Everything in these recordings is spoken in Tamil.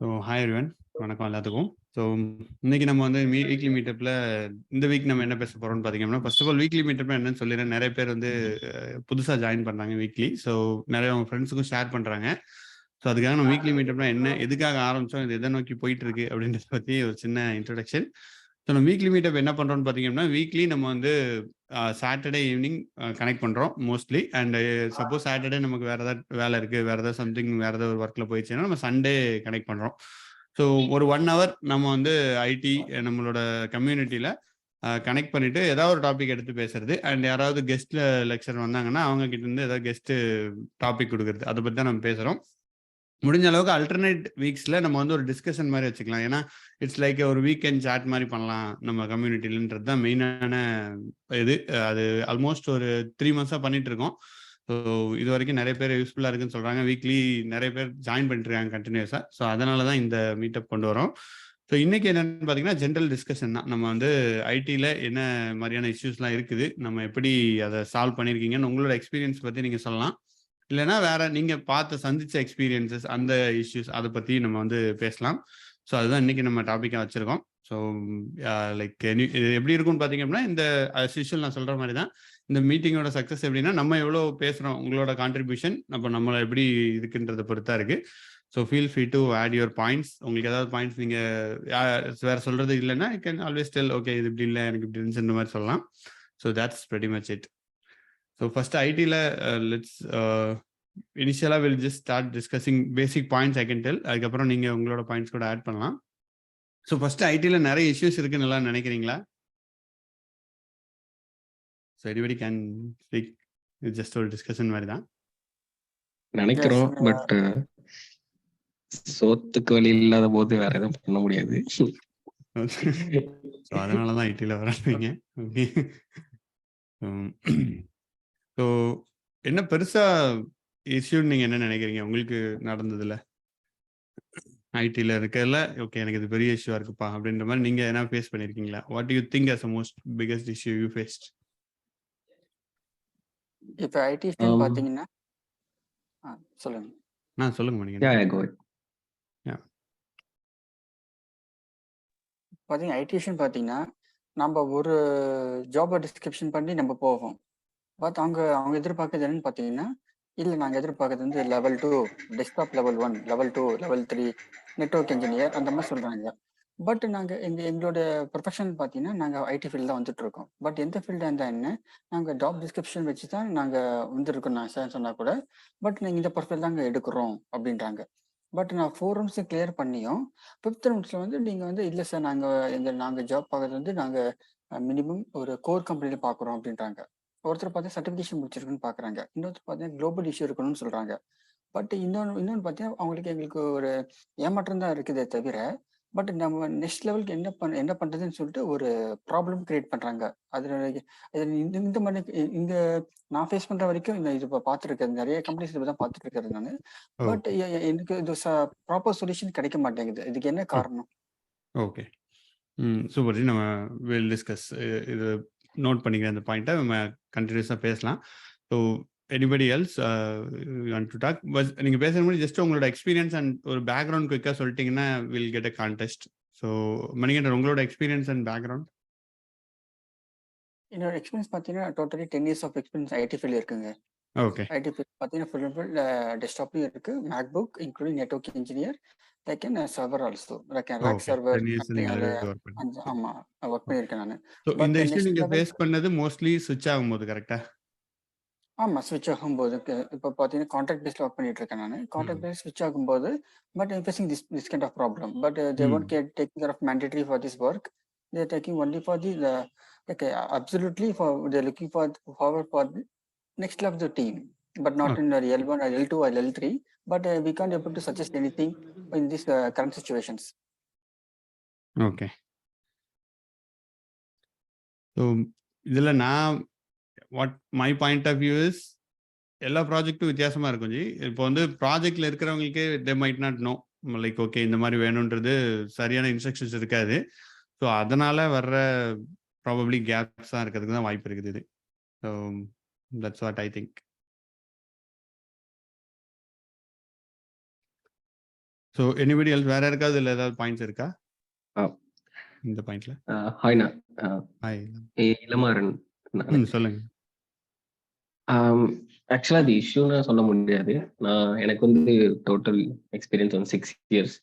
ஸோ ஹாய் எவ்ரிவன், வணக்கம் எல்லாத்துக்கும். ஸோ இன்னைக்கு நம்ம வந்து வீக்லி மீட்டப்பில் இந்த வீக் நம்ம என்ன பேச போகிறோம்னு பார்த்தீங்கன்னா, first of all weekly meetup என்னன்னு சொல்லிடுறேன். நிறைய பேர் வந்து புதுசாக ஜாயின் பண்ணுறாங்க வீக்லி. ஸோ நிறைய அவங்க ஃப்ரெண்ட்ஸுக்கும் ஷேர் பண்ணுறாங்க. ஸோ அதுக்காக நம்ம வீக்லி மீட்டப்னா என்ன, எதுக்காக ஆரம்பித்தோம், இது எதை நோக்கி போயிட்டு இருக்கு அப்படின்றத பற்றி ஒரு சின்ன இன்ட்ரடக்ஷன். ஸோ நம்ம வீக்லி மீட்டப் என்ன பண்ணுறோம்னு பார்த்தீங்கன்னா, வீக்லி நம்ம வந்து சாட்டர்டே ஈவினிங் கனெக்ட் பண்ணுறோம் மோஸ்ட்லி. அண்ட் சப்போஸ் சாட்டர்டே நமக்கு வேறு ஏதாவது வேலை இருக்குது, வேறு ஏதாவது சம்திங் வேறு ஏதாவது ஒரு ஒர்க்கில் போயிடுச்சுன்னா நம்ம சண்டே கனெக்ட் பண்ணுறோம். ஸோ ஒரு 1 ஹவர் நம்ம வந்து ஐடி நம்மளோட கம்யூனிட்டியில் கனெக்ட் பண்ணிட்டு ஏதாவது ஒரு டாபிக் எடுத்து பேசுறது. அண்ட் யாராவது கெஸ்ட் லெக்சர் வந்தாங்கன்னா அவங்க கிட்ட இருந்து ஏதாவது கெஸ்ட் டாபிக் கொடுக்குறது, அதை பற்றி தான் நம்ம பேசுகிறோம். முடிஞ்ச அளவுக்கு அல்டர்னேட் வீக்ஸ்ல நம்ம வந்து ஒரு டிஸ்கஷன் மாதிரி வச்சுக்கலாம். ஏன்னா இட்ஸ் லைக் ஒரு வீக்கெண்ட் சாட் மாதிரி பண்ணலாம் நம்ம கம்யூனிட்டிலன்றது தான் மெயினான இது. அது ஆல்மோஸ்ட் ஒரு 3 months பண்ணிட்டு இருக்கோம். ஸோ இது வரைக்கும் நிறைய பேர் யூஸ்ஃபுல்லாக இருக்குன்னு சொல்கிறாங்க. வீக்லி நிறைய பேர் ஜாயின் பண்ணிட்டு இருக்காங்க கண்டினியூஸாக. ஸோ அதனால தான் இந்த மீட்டப் கொண்டு வரோம். ஸோ இன்னைக்கு என்னன்னு பார்த்தீங்கன்னா ஜென்ரல் டிஸ்கஷன் தான். நம்ம வந்து ஐடியில் என்ன மாதிரியான இஷ்யூஸ்லாம் இருக்குது, நம்ம எப்படி அதை சால்வ் பண்ணியிருக்கீங்கன்னு உங்களோட எக்ஸ்பீரியன்ஸ் பற்றி நீங்கள் சொல்லலாம். இல்லைன்னா வேற நீங்க பார்த்து சந்திச்ச எக்ஸ்பீரியன்சஸ், அந்த இஷ்யூஸ் அதை பற்றி நம்ம வந்து பேசலாம். ஸோ அதுதான் இன்னைக்கு நம்ம டாப்பிக்காக வச்சிருக்கோம். ஸோ லைக் இது எப்படி இருக்கும்னு பார்த்தீங்க அப்படின்னா, இந்த யூஷுவல் நான் சொல்கிற மாதிரி தான் இந்த மீட்டிங்கோட சக்ஸஸ் எப்படின்னா, நம்ம எவ்வளோ பேசுகிறோம், உங்களோட கான்ட்ரிபியூஷன் அப்போ நம்மளை எப்படி இருக்குன்றதை பொறுத்தா இருக்கு. So feel free to add your points. உங்களுக்கு ஏதாவது பாயிண்ட்ஸ் நீங்கள் வேற சொல்றது இல்லைன்னா you can always tell, okay இது இப்படி இல்லை, எனக்கு இப்படி இருந்துச்சு, இந்த மாதிரி சொல்லலாம். So that's very much it. So first ஐடியில் லெட்ஸ் இனிஷியலாக will just start discussing basic points I can tell. அதுக்கப்புறம் நீங்கள் உங்களோட பாயிண்ட்ஸ் கூட ஆட் பண்ணலாம். ஸோ ஃபர்ஸ்ட் ஐடியில் நிறைய இஷ்யூஸ் இருக்குன்னு எல்லாம் நினைக்கிறீங்களா? So anybody can speak. இது ஜஸ்ட் ஒரு டிஸ்கஷன் மாதிரி தான் நினைக்கிறோம். பட் சோத்துக்கு வழி இல்லாத போது வேற எதுவும் பண்ண முடியாது. ஸோ அதனால தான் ஐடியில் வராங்க. ஓகே. ஸோ என்ன பெருசா இஷ்யூன்னு நீங்க என்ன நினைக்கிறீங்க உங்களுக்கு நடந்ததுல? ஐடியில் இருக்கிறதுல ஓகே எனக்கு இது பெரிய இஷ்யூவா இருக்குப்பா அப்படின்ற மாதிரி நீங்க என்ன ஃபேஸ் பண்ணிருக்கீங்களா? What to you think as the most biggest issue you faced? இப்ப ஐடி ஸ்டூடண்ட் பாத்தீங்கன்னா சொல்லுங்க. சொல்லுங்க நீங்க. பாத்தீங்கன்னா ஐடி ஸ்டூடண்ட் பாத்தீங்கன்னா நம்ம ஒரு ஜாப் டிஸ்கிரிப்ஷன் பண்ணி நம்ம போவோம். பட் அவங்க எதிர்பார்க்கறது என்னன்னு பாத்தீங்கன்னா, இல்லை நாங்கள் எதிர்பார்க்கறது வந்து level 2 desktop, level 1 level 2 level 3 network engineer அந்த மாதிரி சொல்றாங்க. பட் நாங்கள் எங்களோட ப்ரொஃபஷன் பார்த்தீங்கன்னா நாங்கள் ஐடி ஃபீல்டில் வந்துட்டு இருக்கோம். பட் எந்த ஃபீல்டாக இருந்தால் என்ன, நாங்கள் ஜாப் டிஸ்கிரிப்ஷன் வச்சு தான் நாங்கள் வந்துருக்கோம். நான் சார் சொன்னால் கூட பட் நீங்கள் இந்த ப்ரொஃபைல் தாங்க எடுக்கிறோம் அப்படின்றாங்க. பட் நான் 4 rooms கிளியர் பண்ணியும் 5th ரவுண்ட்ஸில் வந்து நீங்கள் வந்து இல்லை சார் நாங்கள் ஜாப் பார்க்கறது வந்து நாங்கள் மினிமம் ஒரு கோர் கம்பெனியில் பார்க்குறோம் அப்படின்றாங்க. ஒருத்தர் பார்த்தா சர்டிஃபிகேஷன் முடிச்சிருக்குன்னு பார்க்குறாங்க, இன்னொருத்தர் பார்த்தீங்கன்னா குளோபல் இஷ்யூ இருக்கணும்னு சொல்கிறாங்க. பட் இன்னொன்று பார்த்தீங்கன்னா எங்களுக்கு ஒரு ஏமாற்றம் தான் இருக்குதே தவிர, பட் நம்ம நெக்ஸ்ட் லெவலுக்கு என்ன பண்ணுறதுன்னு சொல்லிட்டு ஒரு ப்ராப்ளம் கிரியேட் பண்ணுறாங்க. அதில் இந்த மாதிரி இங்கே நான் ஃபேஸ் பண்ணுற வரைக்கும் இது இப்போ பார்த்துருக்கேன், நிறைய கம்பெனிஸ் இப்போ தான் பார்த்துட்டு இருக்கிறது நான். பட் எனக்கு இது ப்ராப்பர் சொல்யூஷன் கிடைக்க மாட்டேங்குது. இதுக்கு என்ன காரணம்? Okay, super ji. நம்ம வில் டிஸ்கஸ் இது, நோட் பண்ணிக்கிறேன் அந்த பாயிண்ட்டை. நம்ம கண்டினியூஸாக பேசலாம். So anybody else want to talk? But நீங்கள் பேசுகிற மாதிரி ஜஸ்ட் உங்களோட எக்ஸ்பீரியன்ஸ் அண்ட் ஒரு பேக்ரவுண்ட் குயிக்காக சொல்லிட்டீங்கன்னா will get a context. So Manikandan, உங்களோட எக்ஸ்பீரியன்ஸ் அண்ட் பேக்ரவுண்ட்? என்னோட எக்ஸ்பீரியன்ஸ் பார்த்தீங்கன்னா totally 10 years of experience IT field இருக்குங்க. ஓகே. ஐடி ஃபீல்ட் பார்த்தீங்கன்னா ஃபுல் அண்ட் ஃபுல் டெஸ்க்டாப்லையும் இருக்கு, MacBook including network engineer like and server also like rack server. ஆமா, ஒர்க் பண்ணியிருக்கேன் நான். இந்த இஷ்யூ நீங்க ஃபேஸ் பண்ணது மோஸ்ட்லி ஸ்விட்ச் ஆகும்போது கரெக்ட்டா? ஆமா, ஸ்விட்ச் ஆகும்போது இப்போ பார்த்தீங்கன்னா கான்ட்ராக்ட் பேஸ்ல ஒர்க் பண்ணிட்டு இருக்கேன் நான். கான்ட்ராக்ட் பேஸ் ஸ்விட்ச் ஆகும்போது but I'm facing this kind of problem. But they won't taking care of mandatory for this work. They are taking only for the like absolutely for they looking forward for the next level of the team, but not in L1 or L2 or L3. But we can't able to suggest anything in these current situations. Okay. So இதில் நான் what my point of view is, எல்லா ப்ராஜெக்ட்டும் வித்தியாசமாக இருக்கும் ஜி. இப்போ வந்து ப்ராஜெக்டில் இருக்கிறவங்களுக்கே they might not know like okay இந்த மாதிரி வேணுன்றது சரியான இன்ஸ்ட்ரக்ஷன்ஸ் இருக்காது. ஸோ அதனால் வர்ற ப்ராபப்ளி கேப்ஸ் தான் இருக்கிறதுக்கு தான் வாய்ப்பு இருக்குது இது. So that's what I think. So anybody else வேற யாருக்காவது இல்லை ஏதாவது பாயிண்ட்ஸ் இருக்கா இந்த பாயிண்ட்ல? ஹாய்ண்ணா. ஹாய். இளமாறன் நானு. சொல்லுங்க. ஆக்சுவலா அது இஷ்யூன்னு சொல்ல முடியாது. எனக்கு வந்து டோட்டல் எக்ஸ்பீரியன்ஸ் வந்து 6 இயர்ஸ்.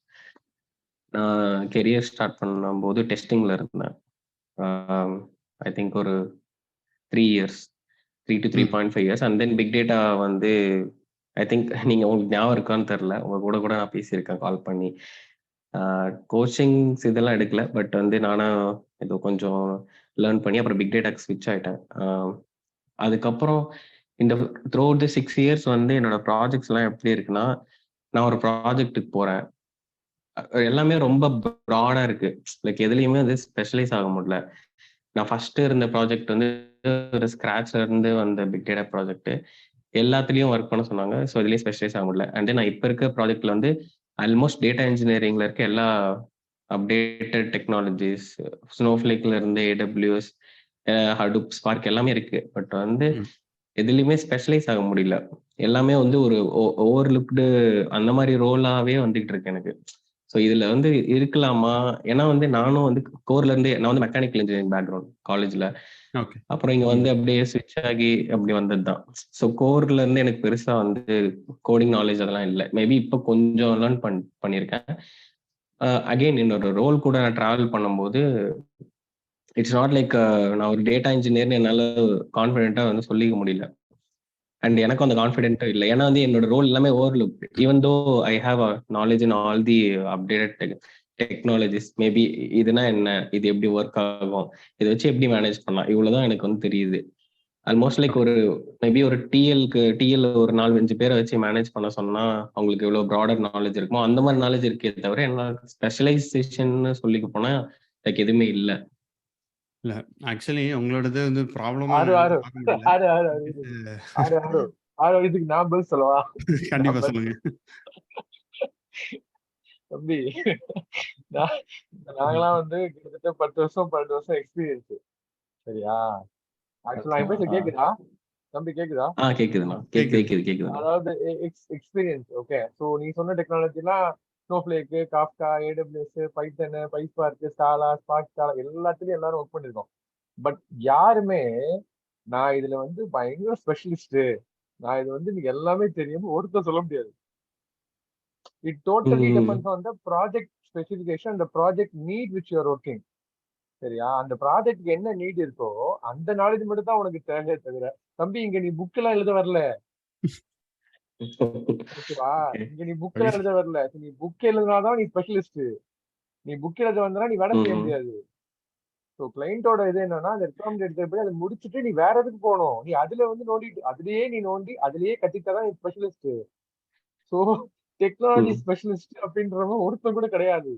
நான் கெரியர் ஸ்டார்ட் பண்ணும்போது டெஸ்டிங்ல இருந்தேன். ஐ திங்க் ஒரு 3 years, 3 to 3.5 years. And then big data வந்து ஐ திங்க் நீங்க உங்களுக்கு ஞாபகம் இருக்கான்னு தெரில, உங்க கூட நான் பேசியிருக்கேன் கால் பண்ணி. கோச்சிங்ஸ் இதெல்லாம் எடுக்கல, பட் வந்து நானும் ஏதோ கொஞ்சம் லேர்ன் பண்ணி அப்புறம் பிக் டேட்டாக்கு ஸ்விட்ச் ஆயிட்டேன். அதுக்கப்புறம் இந்த த்ரூ தி 6 இயர்ஸ் வந்து என்னோட ப்ராஜெக்ட்ஸ்லாம் எப்படி இருக்குன்னா, நான் ஒரு ப்ராஜெக்ட்டுக்கு போறேன். எல்லாமே ரொம்ப ப்ராடா இருக்கு. லைக் எதுலையுமே வந்து ஸ்பெஷலைஸ் ஆக முடியல. நான் ஃபர்ஸ்ட் இருந்த ப்ராஜெக்ட் வந்து ஒரு ஸ்கிராச்ல இருந்து வந்த பிக் டேட்டா ப்ராஜெக்ட். எல்லாத்துலயும் ஒர்க் பண்ண சொன்னாங்க. ஸோ இதுலயும் ஸ்பெஷலைஸ் ஆக முடியல. அண்ட் தென் நான் இப்போ இருக்க ப்ராஜெக்ட்ல வந்து ஆல்மோஸ்ட் டேட்டா இன்ஜினியரிங்ல இருக்க எல்லா அப்டேட்டட் டெக்னாலஜிஸ், ஸ்னோஃப்ளேக்ல இருந்து AWS, ஹடூப், ஸ்பார்க் எல்லாமே இருக்கு. பட் வந்து எதுலையுமே ஸ்பெஷலைஸ் ஆக முடியல. எல்லாமே வந்து ஒரு ஓவர்லுக்டு அந்த மாதிரி ரோலாவே வந்துகிட்டு இருக்கு எனக்கு. ஸோ இதுல வந்து இருக்கலாமா? ஏன்னா வந்து நானும் வந்து கோர்ல இருந்து நான் வந்து மெக்கானிக்கல் இன்ஜினியரிங் பேக்ரவுண்ட் காலேஜ்ல. ஓகே. அப்புறம் இங்க வந்து அப்படியே ஸ்விட்ச் ஆகி அப்படி வந்தது தான். ஸோ கோர்ல இருந்து எனக்கு பெருசா வந்து கோடிங் நாலேஜ் அதெல்லாம் இல்லை. மேபி இப்போ கொஞ்சம் லேர்ன் பண்ணியிருக்கேன். அகெயின் என்னோட ரோல் கூட நான் டிராவல் பண்ணும்போது இட்ஸ் நாட் லைக் நான் ஒரு டேட்டா இன்ஜினியர்னு என்னால் கான்ஃபிடென்ட்டாக வந்து சொல்லிக்க முடியல. அண்ட் எனக்கும் அந்த கான்ஃபிடென்ட்டும் இல்லை. ஏன்னா வந்து என்னோட ரோல் எல்லாமே overlook. Even though I have a knowledge in all the updated technologies. Maybe இதுனா என்ன, இது எப்படி ஒர்க் ஆகும், இதை வச்சு எப்படி மேனேஜ் பண்ணலாம், இவ்வளவுதான் எனக்கு வந்து தெரியுது. ஆல்மோஸ்ட் லைக் ஒரு மேபி ஒரு டிஎல் ஒரு 4-5 பேரை வச்சு மேனேஜ் பண்ண சொன்னா அவங்களுக்கு எவ்வளவு ப்ராடர் நாலேஜ் இருக்குமோ அந்த மாதிரி நாலேஜ் இருக்கே தவிர என்ன ஸ்பெஷலைசேஷன் சொல்லிக்க போனா லைக் எதுவுமே இல்லை. இல்ல ஆக்சுவலி உங்களோடது வந்து ப்ராப்ளமா ஆறு ஆறு பார்க்க முடியல. ஆறு ஆறு ஆறு இது. ஆறு ஆறு ஆறு இதுக்கு நான் பதில் சொல்லவா? கண்டிப்பா சொல்லுங்க. தம்பி, நாங்களாம் வந்து கிட்டத்தட்ட 10 வருஷம் 12 வருஷம் எக்ஸ்பீரியன்ஸ். சரியா? ஆக்சுவலா என் பேச கேக்குதா தம்பி? கேக்குதா? கேக்குதுண்ணா. கேக்குது. அதாவது எக்ஸ்பீரியன்ஸ். ஓகே. சோ நீ சொன்ன டெக்னாலஜி எல்லாம் ஸ்னோஃப்ளேக், காஃப்கா, AWS, பைத்தன், பைஸ்பார்க், ஸ்காலா, ஸ்பார்க் ஸ்காலா எல்லாத்துலயும் எல்லாரும் ஒர்க் பண்ணிருக்கோம். பட் யாருமே நான் இதுல வந்து பயங்கர ஸ்பெஷலிஸ்ட், நான் இது வந்து எனக்கு எல்லாமே தெரியும் ஒருத்தர் சொல்ல முடியாது. It totally depends on the project specification, அந்த project need which you are working. சரியா? அந்த ப்ராஜெக்ட்க்கு என்ன நீட் இருக்கோ அந்த நாலேஜ் மட்டும் தான் உனக்கு தேவையே தவிர, தம்பி இங்க நீ புக் எல்லாம் எழுத வரல. ஓகேவா? இங்க நீ புக் எல்லாம் எழுத வரல. நீ புக் எழுதுனாதான் நீ ஸ்பெஷலிஸ்ட். நீ புக் எழுத வந்தா நீ வேலை செய்ய முடியாது. ஸோ கிளைண்டோட இது என்னன்னா, அந்த ரிக்வயர்மெண்ட் எடுத்தபடி அதை முடிச்சுட்டு நீ வேற எதுக்கு போகணும். நீ அதுல வந்து நோண்டிட்டு அதுலயே நீ நோண்டி அதுலயே கத்திட்டாதான் நீ ஸ்பெஷலிஸ்ட். ஸோ டெக்னாலஜி ஸ்பெஷலிஸ்ட் அப்படின்றவங்க ஒருத்தன் கூட கிடையாது.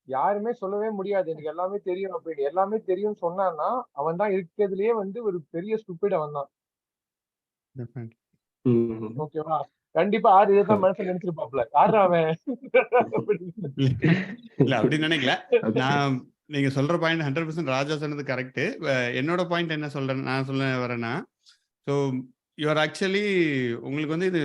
யாருமே சொல்லவே முடியாது எனக்கு எல்லாமே தெரியும் அப்படின்னு. எல்லாமே தெரியும்னு சொன்னான்னா அவன் தான் இருக்கிறதுலயே வந்து ஒரு பெரிய ஸ்டூபிட். அவன் தான். ஓகேவா? கண்டிப்பா ஆறு இதைத்தான் மனசுல நினைச்சிருப்பாப்ல. யாரு அவன்? இல்ல அப்படி நினைக்கல. நான் நீங்க சொல்ற பாயிண்ட் 100% ராஜா சொன்னது கரெக்ட். என்னோட பாயிண்ட் என்ன சொல்றேன் நான் சொல்ல வரேன்னா, ஸோ யூஆர் ஆக்சுவலி உங்களுக்கு வந்து இது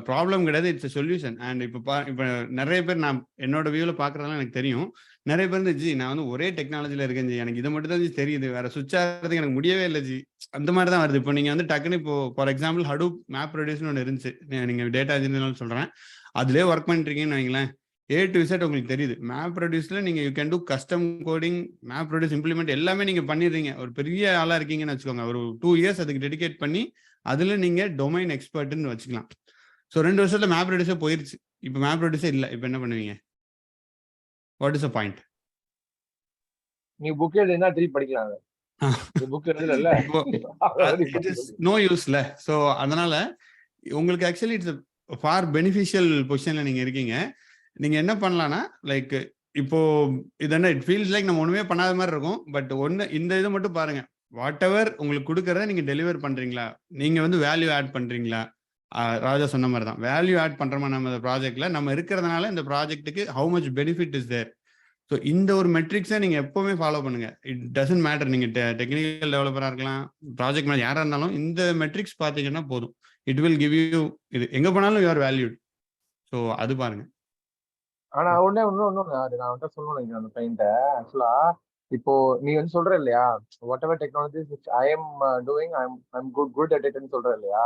ப்ராப்ளம் கிடையாது, இட்ஸ் சொல்யூஷன். அண்ட் இப்போ நிறைய பேர் நான் என்னோட வியூவில் பார்க்குறதெல்லாம் எனக்கு தெரியும். நிறைய பேர் வந்து ஜி நான் வந்து ஒரே டெக்னாலஜியில் இருக்கேன் ஜி, எனக்கு இதை மட்டும் தான் ஜி தெரியுது, வேற சுவிட்ச் ஆகிறதுக்கு எனக்கு முடியவே இல்லை ஜி, அந்த மாதிரி தான் வருது. இப்போ நீங்கள் வந்து டக்குன்னு இப்போ ஃபார் எக்ஸாம்பிள் ஹடூப் மேப் ப்ரொடியூஸ்னு ஒன்று இருந்துச்சு, நீங்கள் டேட்டா இன்ஜினியர்னு சொல்கிறேன், அதுலேயே ஒர்க் பண்ணிட்டுருக்கீங்கன்னு வைங்களேன், A to Z உங்களுக்கு தெரியுது. மேப் ப்ரொடியூஸ்ல நீங்கள் you can do custom coding, map produce implement எல்லாமே நீங்கள் பண்ணிடுறீங்க. ஒரு பெரிய ஆளாக இருக்கீங்கன்னு வச்சுக்கோங்க, ஒரு 2 இயர்ஸ் அதுக்கு டெடிகேட் பண்ணி அதுல நீங்க டொமைன் எக்ஸ்பர்ட்னு வச்சுக்கலாம். ஸோ 2 வருஷத்துல மேப் ப்ரொடியூஸே போயிருச்சு. இப்போ மேப் ப்ரொடியூஸே இல்லை, இப்போ என்ன பண்ணுவீங்க? What is the point? நீ புக் எழுதுனா திருப்பி படிக்கலாம். புக் எழுதல, இட் இஸ் நோ யூஸ்ல. ஸோ அதனால உங்களுக்கு ஆக்சுவலி இட்ஸ் ஃபார் பெனிஃபிஷியல் பொசிஷன்ல நீங்க இருக்கீங்க. நீங்க என்ன பண்ணலாம்னா, லைக் இப்போ இது என்ன இட் ஃபீல்ஸ் லைக் நம்ம ஒண்ணுமே பண்ணாத மாதிரி இருக்கும். பட் ஒன்னு இந்த இதை மட்டும் பாருங்க, வாட் எவர் உங்களுக்கு கொடுக்கறத நீங்க டெலிவர் பண்றீங்களா, நீங்க வந்து வேல்யூ ஆட் பண்றீங்களா? ராஜா சொன்ன மாதிரி தான், வேல்யூ ஆட் பண்றோமா நம்ம ப்ராஜெக்ட்ல, நம்ம இருக்கிறதுனால இந்த ப்ராஜெக்ட்டுக்கு how much benefit is there. So இந்த ஒரு மெட்ரிக்ஸை நீங்க எப்பவுமே ஃபாலோ பண்ணுங்க. இட் டசன்ட் மேட்டர், நீங்க டெக்னிக்கல் டெவலப்பரா இருக்கலாம், ப்ராஜெக்ட் மேனேஜர் யாரா இருந்தாலும், இந்த மெட்ரிக்ஸ் பார்த்தீங்கன்னா போதும், இட் வில் கிவ் யூ, இது எங்க போனாலும் யூ ஆர் வேல்யூட். ஸோ அது பாருங்க. ஆனா இன்னொன்னு அது நான் வந்து சொல்லணும்னு நினைக்கிறேன் அந்த பையன்ட்ட. ஆக்சுவலா இப்போ நீ வந்து சொல்ற இல்லையா, whatever technologies which I am doing I am good at இட்னு சொல்ற இல்லையா?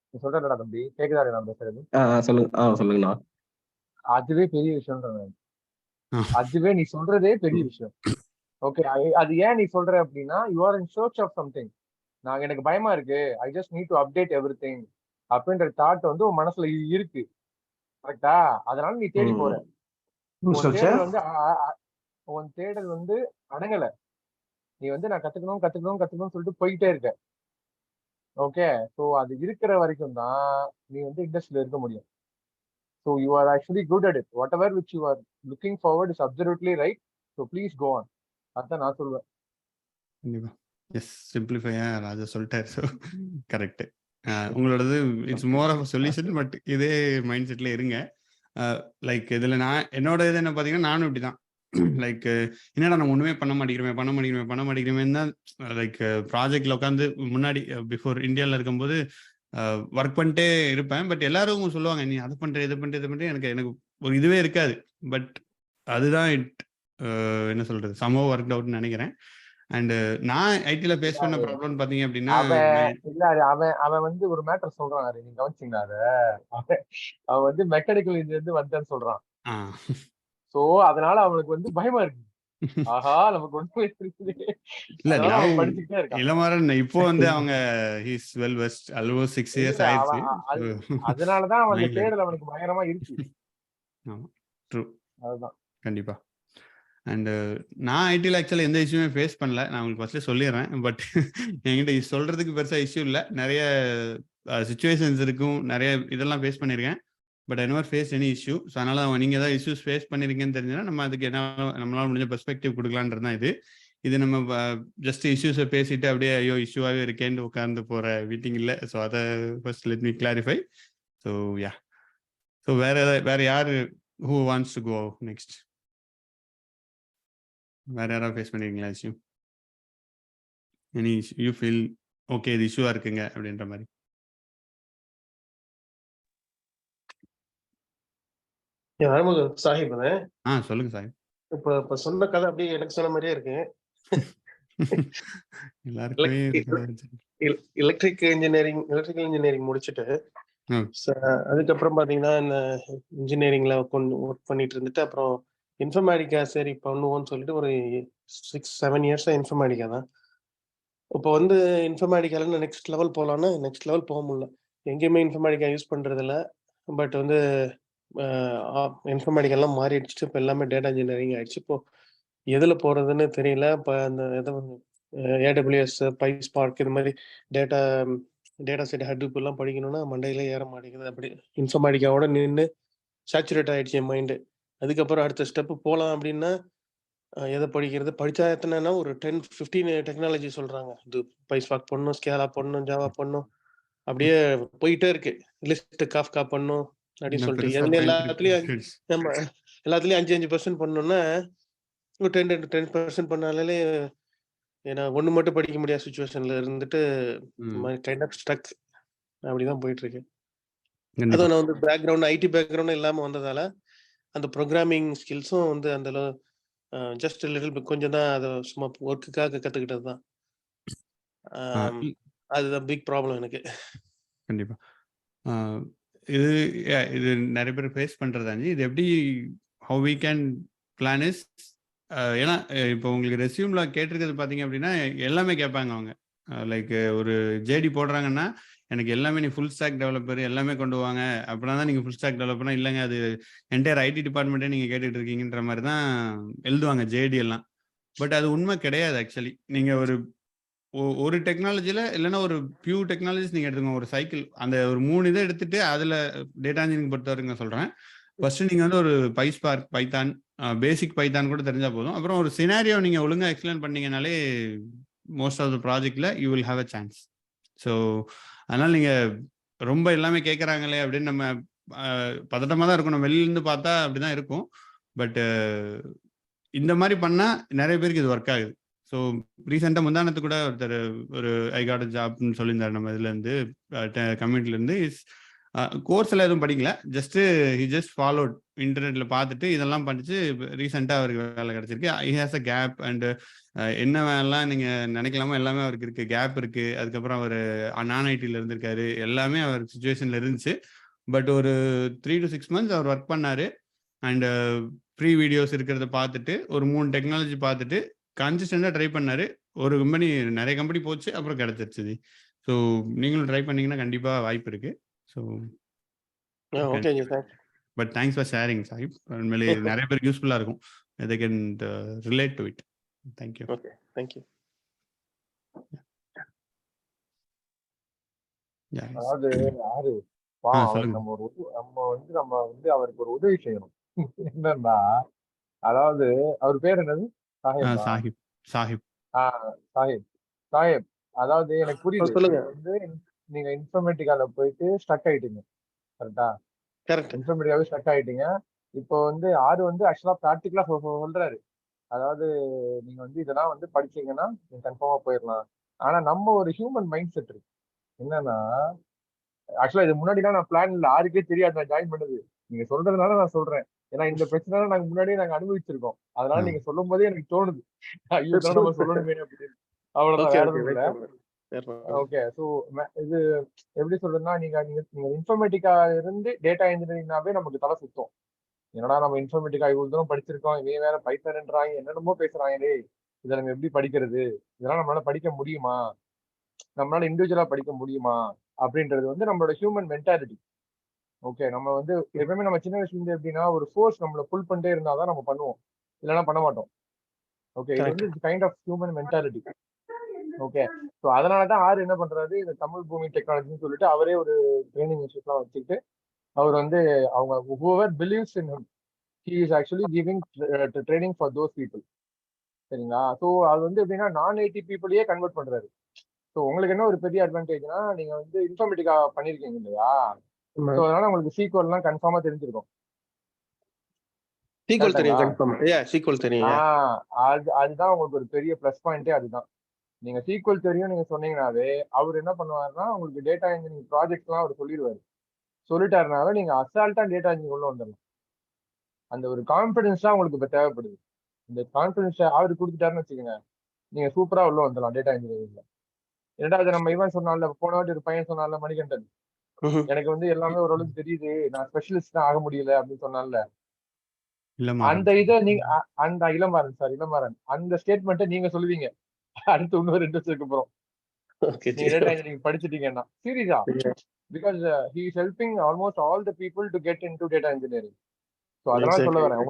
நீ சொல்றடா தம்பி, கேக்குதா நான் பேசுறது? சொல்லுங்க சொல்லுங்கண்ணா. அதுவே பெரிய விஷயம். அதுவே நீ சொல்றதே பெரிய விஷயம். ஓகே, அது ஏன் நீ சொல்ற அப்படின்னா, you are in search of something. எனக்கு பயமா இருக்கு, I just need to update everything அப்படின்ற தாட் வந்து உன் மனசுல இருக்கு. கரெக்டா? அதனால நீ தேடி போற. உன் தேடல் வந்து அடங்கல. நீ வந்து நான் கத்துக்கணும்னு சொல்லிட்டு போயிட்டே இருக்க. ஓகே, சோ அது இருக்கிற வரைக்கும் தான் நீ வந்து இண்டஸ்ட்ரியில இருக்க முடியும். So you are actually good at it. Whatever which you are looking forward is absolutely right. So please go on. அதான் நான் சொல்லுவேன். கண்டிப்பா. எஸ், சிம்பிளிஃபையா ராஜா சொல்லிட்டாரு. So correct. உங்களோடது it's more of solution. But இதே மைண்ட் செட்ல இருங்க. லைக் இதுல என்னோட இது என்ன பார்த்தீங்கன்னா, நானும் இப்படிதான். லைக் என்னடா நம்ம ஒண்ணுமே பண்ண மாட்டேங்கிறோமே தான். லைக் ப்ராஜெக்ட்ல உட்காந்து முன்னாடி பிஃபோர் இந்தியாவில் இருக்கும்போது ஒர்க் பண்ணிட்டே இருப்பேன். பட் எல்லாரும் சொல்லுவாங்க, நீ அதை பண்ற இது பண்ற எனக்கு ஒரு இதுவே இருக்காது. பட் அதுதான் என்ன சொல்றது, சமோ ஒர்க் அவுட்னு நினைக்கிறேன். அண்ட் நான் ஐடில பேஸ் பண்ண ப்ராப்ளம் பாத்தீங்க அப்படின்னா, அவன் வந்து ஒரு மேட்டர் சொல்றான், நீங்க கவனிச்சீங்களா? அவன் வந்து மெக்கானிக்கல் இன்ஜினியர் வந்தான்னு சொல்றான். சோ அதனால அவனுக்கு வந்து பயமா இருக்கு. ஆஹா, நமக்கு ஒண்ணு படிச்சுக்கிட்டே இருக்கான். இளமாறன் இப்போ வந்து அவங்க he's well west almost 6 years ஆயிடுச்சு. அதனாலதான் அவன் தேடல் அவனுக்கு பயங்கரமா இருக்கு. ஆமா, ட்ரூ. அதுதான் கண்டிப்பா. அண்ட் நான் ஐடியில் ஆக்சுவலாக எந்த இஷ்யூமே ஃபேஸ் பண்ணல. நான் உங்களுக்கு ஃபர்ஸ்ட்லேயே சொல்லிடுறேன். பட் என்கிட்ட சொல்கிறதுக்கு பெருசாக இஷ்யூ இல்லை. நிறைய சுச்சுவேஷன்ஸ் இருக்கும், நிறைய இதெல்லாம் ஃபேஸ் பண்ணியிருக்கேன். But I never face any issue. So அதனால் நீங்கள் ஏதாவது இஷ்யூஸ் ஃபேஸ் பண்ணியிருக்கீங்கன்னு தெரிஞ்சுன்னா நம்ம அதுக்கு என்ன நம்மளால முடிஞ்ச பெர்ஸ்பெக்டிவ் கொடுக்கலான்றது தான் இது நம்ம ஜஸ்ட் இஷ்யூஸை பேசிட்டு அப்படியே ஐயோ இஷ்யூவாகவே இருக்கேன்னு உட்காந்து போகிற மீட்டிங் இல்லை. ஸோ அதை first let me clarify. So yeah, so வேற யார் who wants to go next? வேற யாராவது ஃபேஸ் பண்ணிருக்கீங்களா issue? Any you feel okay இது இஷ்யூவா இருக்குங்க அப்படின்ற மாதிரி? சாஹிப், சொல்லுங்க சாஹிப். இப்ப சொன்ன கதை அப்படியே எனக்கு சொன்ன மாதிரியே இருக்கு. எலக்ட்ரிக்கல் இன்ஜினியரிங் முடிச்சுட்டு அதுக்கப்புறம் பாத்தீங்கன்னா இந்த இன்ஜினியரிங்ல ஒர்க் பண்ணிட்டு இருந்துட்டு அப்புறம் இன்ஃபர்மேட்டிக்கா சரி பண்ணுவோம்னு சொல்லிட்டு ஒரு 6-7 இயர்ஸா இன்ஃபர்மேட்டிக்கா தான். இப்போ வந்து இன்ஃபர்மேட்டிக்கால நெக்ஸ்ட் லெவல் போகலான்னா நெக்ஸ்ட் லெவல் போக முடியல. எங்கேயுமே இன்ஃபர்மேட்டிக்கா யூஸ் பண்றது இல்லை. பட் வந்து இன்ஃபர்மேட்டிக்கெல்லாம் மாறிடுச்சு. இப்போ எல்லாமே டேட்டா இன்ஜினியரிங் ஆயிடுச்சு. இப்போ எதுல போறதுன்னு தெரியல. இப்போ அந்த ஏடபிள்யூஎஸ், பைஸ்பார்க் இது மாதிரி டேட்டா செட் ஹடூப் எல்லாம் படிக்கணும்னா மண்டையில ஏற மாட்டேங்குது. அப்படி இன்ஃபர்மேட்டிக்காவோட நின்று சேச்சுரேட் ஆயிடுச்சு என் மைண்டு. அதுக்கப்புறம் அடுத்த ஸ்டெப்பு போகலாம் அப்படின்னா எதை படிக்கிறது? படிச்சா எத்தனைன்னா ஒரு 10-15 டெக்னாலஜி சொல்றாங்க. இது பைஸ்பார்க் பண்ணணும், ஸ்கேலா பண்ணணும், ஜாவா பண்ணணும், அப்படியே போயிட்டே இருக்கு. லிஸ்ட் காஃப்கா பண்ணணும் அப்படின்னு சொல்லிட்டு எல்லாத்துலயும் 5% பண்ணணும்னா 10% பண்ணாலே ஏன்னா ஒண்ணு மட்டும் படிக்க முடியாத சுச்சுவேஷன்ல இருந்துட்டு கைண்ட் ஆஃப் ஸ்ட்ரக் அப்படிதான் போயிட்டு இருக்கு. அதுவும் நான் வந்து பேக்ரவுண்ட் ஐடி பேக்ரவுண்ட் இல்லாம வந்ததால அந்த ப்ரோக்ராமிங் ஸ்கில்ஸும் வந்து அந்த ஜஸ்ட் லிட்டில் கொஞ்சம் தான் அதை சும்மா ஒர்க்குக்காக கத்துக்கிட்டது தான். அதுதான் பிக் ப்ராப்ளம் எனக்கு. கண்டிப்பா இது நிறைய பேர் ஃபேஸ் பண்றதாங்க. இது எப்படி how we can plan is, ஏன்னா இப்போ உங்களுக்கு ரெஸ்யூம்ல கேட்டிருக்கிறது பார்த்தீங்க அப்படின்னா எல்லாமே கேட்பாங்க அவங்க. லைக் ஒரு ஜேடி போடுறாங்கன்னா எனக்கு எல்லாமே நீ ஃபுல் ஸ்டாக் டெவலப்பர் எல்லாமே கொண்டு வாங்க அப்படின்னா தான் நீங்கள் ஃபுல் ஸ்டாக் டெவலப்பர்னா, இல்லைங்க அது என்டையர் ஐடி டிபார்ட்மெண்ட்டே நீங்கள் கேட்டுட்டு இருக்கீங்கன்ற மாதிரி தான் எழுதுவாங்க ஜேடி எல்லாம். பட் அது உண்மை கிடையாது. ஆக்சுவலி நீங்கள் ஒரு டெக்னாலஜியில் இல்லைன்னா ஒரு பியூ டெக்னாலஜிஸ் நீங்கள் எடுத்துக்கோங்க. ஒரு சைக்கிள் அந்த ஒரு 3 இதை எடுத்துட்டு அதில் டேட்டா இன்ஜினியரிங் பொறுத்த வரைக்கும் நான் சொல்கிறேன். ஃபர்ஸ்ட் நீங்கள் வந்து ஒரு பைஸ்பார்க், பைத்தான், பேசிக் பைத்தான் கூட தெரிஞ்சா போதும். அப்புறம் ஒரு சினாரியோ நீங்கள் ஒழுங்காக எக்ஸ்பிளைன் பண்ணீங்கனாலே மோஸ்ட் ஆஃப் த ப்ராஜெக்ட்ல you will have a chance. So அதனால நீங்கள் ரொம்ப எல்லாமே கேட்குறாங்களே அப்படின்னு நம்ம பதட்டமாக தான் இருக்கும். நம்ம வெளியிலேருந்து பார்த்தா அப்படிதான் இருக்கும். பட் இந்த மாதிரி பண்ணால் நிறைய பேருக்கு இது ஒர்க் ஆகுது. ஸோ ரீசெண்டாக முந்தானத்து கூட ஒருத்தர் ஒரு ஐ காட் அ ஜாப்னு சொல்லியிருந்தார் நம்ம இதுலேருந்து கம்யூனிட்டிலேருந்து. இஸ் கோர்ஸ்ல எதுவும் படிக்கல, ஜஸ்ட் ஃபாலோட் இன்டர்நெட்ல பார்த்துட்டு இதெல்லாம் படிச்சு ரீசெண்டாக அவருக்கு வேலை கிடைச்சிருக்கு. He has a gap and என்ன வேலைலாம் நீங்க நினைக்கலாமோ எல்லாமே அவருக்கு இருக்கு, கேப் இருக்கு. அதுக்கப்புறம் அவர் நான் ஐடியில் இருந்திருக்காரு, எல்லாமே அவர் சுச்சுவேஷன்ல இருந்துச்சு. பட் ஒரு 3 to 6 months அவர் ஒர்க் பண்ணாரு. அண்ட் ஃப்ரீ வீடியோஸ் இருக்கிறத பார்த்துட்டு ஒரு 3 டெக்னாலஜி பார்த்துட்டு கன்சிஸ்டண்டாக ட்ரை பண்ணாரு. ஒரு கம்பெனி, நிறைய கம்பெனி போச்சு, அப்புறம் கிடைச்சிருச்சு. ஸோ நீங்களும் ட்ரை பண்ணீங்கன்னா கண்டிப்பாக வாய்ப்பு இருக்கு. ஸோ ஓகேங்க sir. But thanks for sharing Sahib. உண்மையிலே நிறைய பேருக்கு யூஸ்ஃபுல்லாக இருக்கும். they can relate to it. Thank you. Okay, thank you. Yeah. அதாவது யாரு சொல்லுங்க. நம்ம வந்து அவருக்கு ஒரு உதவி செய்யணும். என்னன்னா, அதாவது அவர் பேர் என்னது? சாஹிப்பா? சாஹிப் சாஹிப் சாஹிப் சாஹிப். அதாவது எனக்கு புரியுது, சொல்லுங்க. நீங்க வந்து நீங்க இன்ஃபர்மேட்டிக்கால போயிட்டு ஸ்டக் ஆயிட்டீங்க, கரெக்டா? கரெக்ட். இன்ஃபர்மேட்டிக்காவே ஸ்டக் ஆயிட்டீங்க. இப்போ வந்து ஆறு வந்து ஆக்சுவலா ப்ராக்டிக்கலா சொல்றாரு. அதாவது நீங்க வந்து இதெல்லாம் வந்து படிச்சீங்கன்னா நீங்க கன்ஃபார்மா போயிடலாம். ஆனா நம்ம ஒரு ஹியூமன் மைண்ட் செட் இருக்கு. என்னன்னா, ஆக்சுவலா இது முன்னாடிலாம் நான் பிளான் இல்ல, ஆருக்கே தெரியாது நான் ஜாயின் பண்ணது. நீங்க சொல்றதுனால நான் சொல்றேன். ஏன்னா இந்த பிரச்சனை நாங்க முன்னாடியே அனுபவிச்சிருக்கோம். அதனால நீங்க சொல்லும் போதே எனக்கு தோணுது, ஐயோ இதெல்லாம் நம்ம சொல்லணுமே அப்படின்னு. அவ்வளவுதான், ஓகே, வேற ஓகே, எதுவும் இல்ல. வேற ஓகே. ஸோ இது எப்படி சொல்றதுன்னா, நீங்க நீங்க நீங்க இன்ஃபர்மேட்டிக்கா இருந்து டேட்டா இன்ஜினியரிங்னாவே நமக்கு தலை சுத்தம். என்னடா நம்ம இன்ஃபர்மேட்டிக்கா இவ்வளவு தூரம் படிச்சிருக்கோம், இவன் வேற பைத்தன்ன்றாங்க, என்னென்னமோ பேசுறாங்க. டேய், இதை நம்ம எப்படி படிக்கிறது, இதெல்லாம் நம்மளால படிக்க முடியுமா, நம்மளால இண்டிவிஜுவலா படிக்க முடியுமா அப்படின்றது வந்து நம்மளோட ஹியூமன் மென்டாலிட்டி. ஓகே, நம்ம வந்து எப்பவுமே நம்ம சின்ன வயசுல இருந்து எப்படின்னா ஒரு ஃபோர்ஸ் நம்மள புல் பண்ணிட்டே இருந்தாதான் நம்ம பண்ணுவோம், இல்லைன்னா பண்ண மாட்டோம். ஓகே, இது வந்து kind of human mentality. Okay, so அதனாலதான் ஆறு என்ன பண்றாரு, இந்த தமிழ் பூமி டெக்னாலஜின்னு சொல்லிட்டு அவரே ஒரு ட்ரைனிங் இன்ஸ்டியூட்லாம் வச்சுக்கிட்டு அவர் வந்து அவங்க whoever believes in him, he is actually giving training for those people. சரிங்களா? ஸோ அது வந்து எப்படின்னா நான் ஐடி பீப்புளையே கன்வெர்ட் பண்றாரு. ஸோ உங்களுக்கு என்ன ஒரு பெரிய அட்வான்டேஜ்னா, நீங்க வந்து இன்ஃபர்மேட்டிக்கா பண்ணிருக்கீங்க இல்லையா? ஸோ அதனால உங்களுக்கு சீக்வல் எல்லாம் கன்ஃபார்மா தெரிஞ்சிருக்கும். சீக்வல் தெரியும், கன்ஃபார்ம். சீக்வல் தெரியும். அதுதான் உங்களுக்கு ஒரு பெரிய பிளஸ் பாயிண்டே. அதுதான், நீங்க சீக்வல் தெரியும் நீங்க சொன்னீங்கன்னாவே அவர் என்ன பண்ணுவாருன்னா உங்களுக்கு டேட்டா இன்ஜினியரிங் ப்ராஜெக்ட் எல்லாம் அவர் சொல்லிடுவாரு. சொல்லிட்டாருனால நீங்க அசால்ட்டா டேட்டா இன்ஜினியரிங் உள்ள வந்துடலாம். அந்த ஒரு கான்பிடன்ஸ் தான் உங்களுக்கு இப்ப தேவைப்படுது. இந்த கான்பிடன்ஸ் அவரு கொடுத்துட்டாருன்னு வச்சுக்கோங்க, நீங்க சூப்பரா உள்ள வந்துடலாம் டேட்டா இன்ஜினியரிங்ல. இரண்டாவது நம்ம இவன் சொன்னால, போன வாட்டி ஒரு பையன் சொன்னால, மணிகண்டன், எனக்கு வந்து எல்லாமே ஓரளவுக்கு தெரியுது, நான் ஸ்பெஷலிஸ்ட் தான் ஆக முடியல அப்படின்னு சொன்னால, அந்த இதை நீங்க அந்த இளமாறன் அந்த ஸ்டேட்மெண்ட்டை நீங்க சொல்லுவீங்க அடுத்து இன்னும் 2 வருஷத்துக்கு அப்புறம் நீங்க டேட்டா இன்ஜினியரிங் படிச்சிட்டீங்கன்னா. சீரியஸா, because he is helping almost all the people to get into data engineering. So அதனால சொல்ல வரேன்,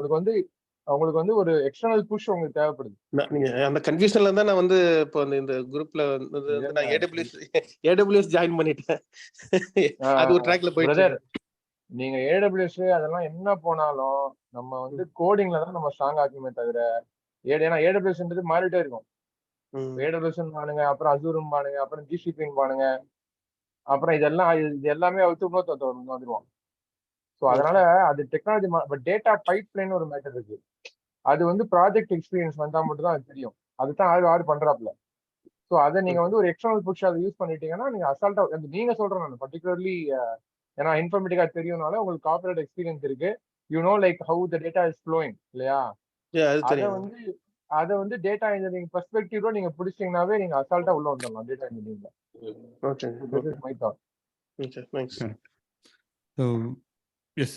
உங்களுக்கு வந்து ஒரு எக்ஸ்டர்னல் புஷ் உங்களுக்கு தேவைப்படுது. நீங்க அந்த கன்ஃபியூஷன்ல தான் நான் வந்து இப்போ இந்த குரூப்ல வந்து நான் AWS ஜாயின் பண்ணிட்டேன். அது ஒரு ட்ராக்ல போயிட்டு நீங்க AWS அதெல்லாம் என்ன போனாலும் நம்ம வந்து கோடிங்ல தான் நம்ம ஸ்ட்ராங் ஆக்குமே தவிர, ஏன்னா AWSன்றது மாறிட்டே இருக்கும். AWS பானுங்க, அப்புறம் அசூரும் பானுங்க, அப்புறம் GCP பானுங்க, அப்புறம் இது எல்லாமே அவுத்து வந்துருவோம். ஸோ அதனால அது டெக்னாலஜி. பட் டேட்டா பைப்லைன் ஒரு மேட்டர் இருக்கு, அது வந்து ப்ராஜெக்ட் எக்ஸ்பீரியன்ஸ் வந்தா மட்டும் தான் அது தெரியும். அதுதான் ஆறு பண்றாப்ல. ஸோ அதை நீங்க வந்து ஒரு எக்ஸ்டர்னல் புஷ் அதை யூஸ் பண்ணிட்டீங்கன்னா நீங்க அசால்ட்டா, நீங்க சொல்றேன் நான் பர்டிகுலர்லி, ஏன்னா இன்ஃபர்மேட்டிக்கா தெரியும்னால உங்களுக்கு கார்பரேட் எக்ஸ்பீரியன்ஸ் இருக்கு, you know like how the data is flowing இல்லையா? அதை வந்து டேட்டா இன்ஜினியரிங் பெர்ஸ்பெக்டிவ்ல நீங்க பிடிச்சிங்கனாவே நீங்க அசால்ட்டா உள்ள வந்துடலாம் டேட்டா இன்ஜினியரிங்ல.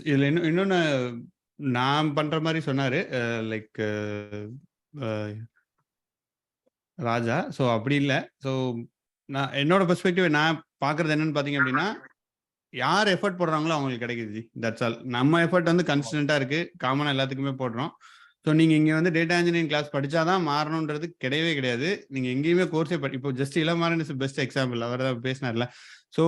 இதுல இன்னொன்னு நான் பண்ற மாதிரி சொன்னாரு, லைக் ராஜா. ஸோ அப்படி இல்லை. ஸோ நான் என்னோட பெர்ஸ்பெக்டிவ் நான் பார்க்கறது என்னன்னு பார்த்தீங்க அப்படின்னா, யார் எஃபர்ட் போடுறாங்களோ அவங்களுக்கு கிடைக்குது. That's all. நம்ம எஃபர்ட் வந்து கன்ஸ்டன்ட்டாக இருக்கு, காமனாக எல்லாத்துக்குமே போடுறோம். ஸோ நீங்கள் இங்கே வந்து டேட்டா இன்ஜினியரிங் கிளாஸ் படித்தாதான் மாறணுன்றது கிடையவே கிடையாது. நீங்கள் எங்கேயுமே கோர்ஸே இப்போ just Ilamaran is best example, அவர் தான் பேசினார்ல. ஸோ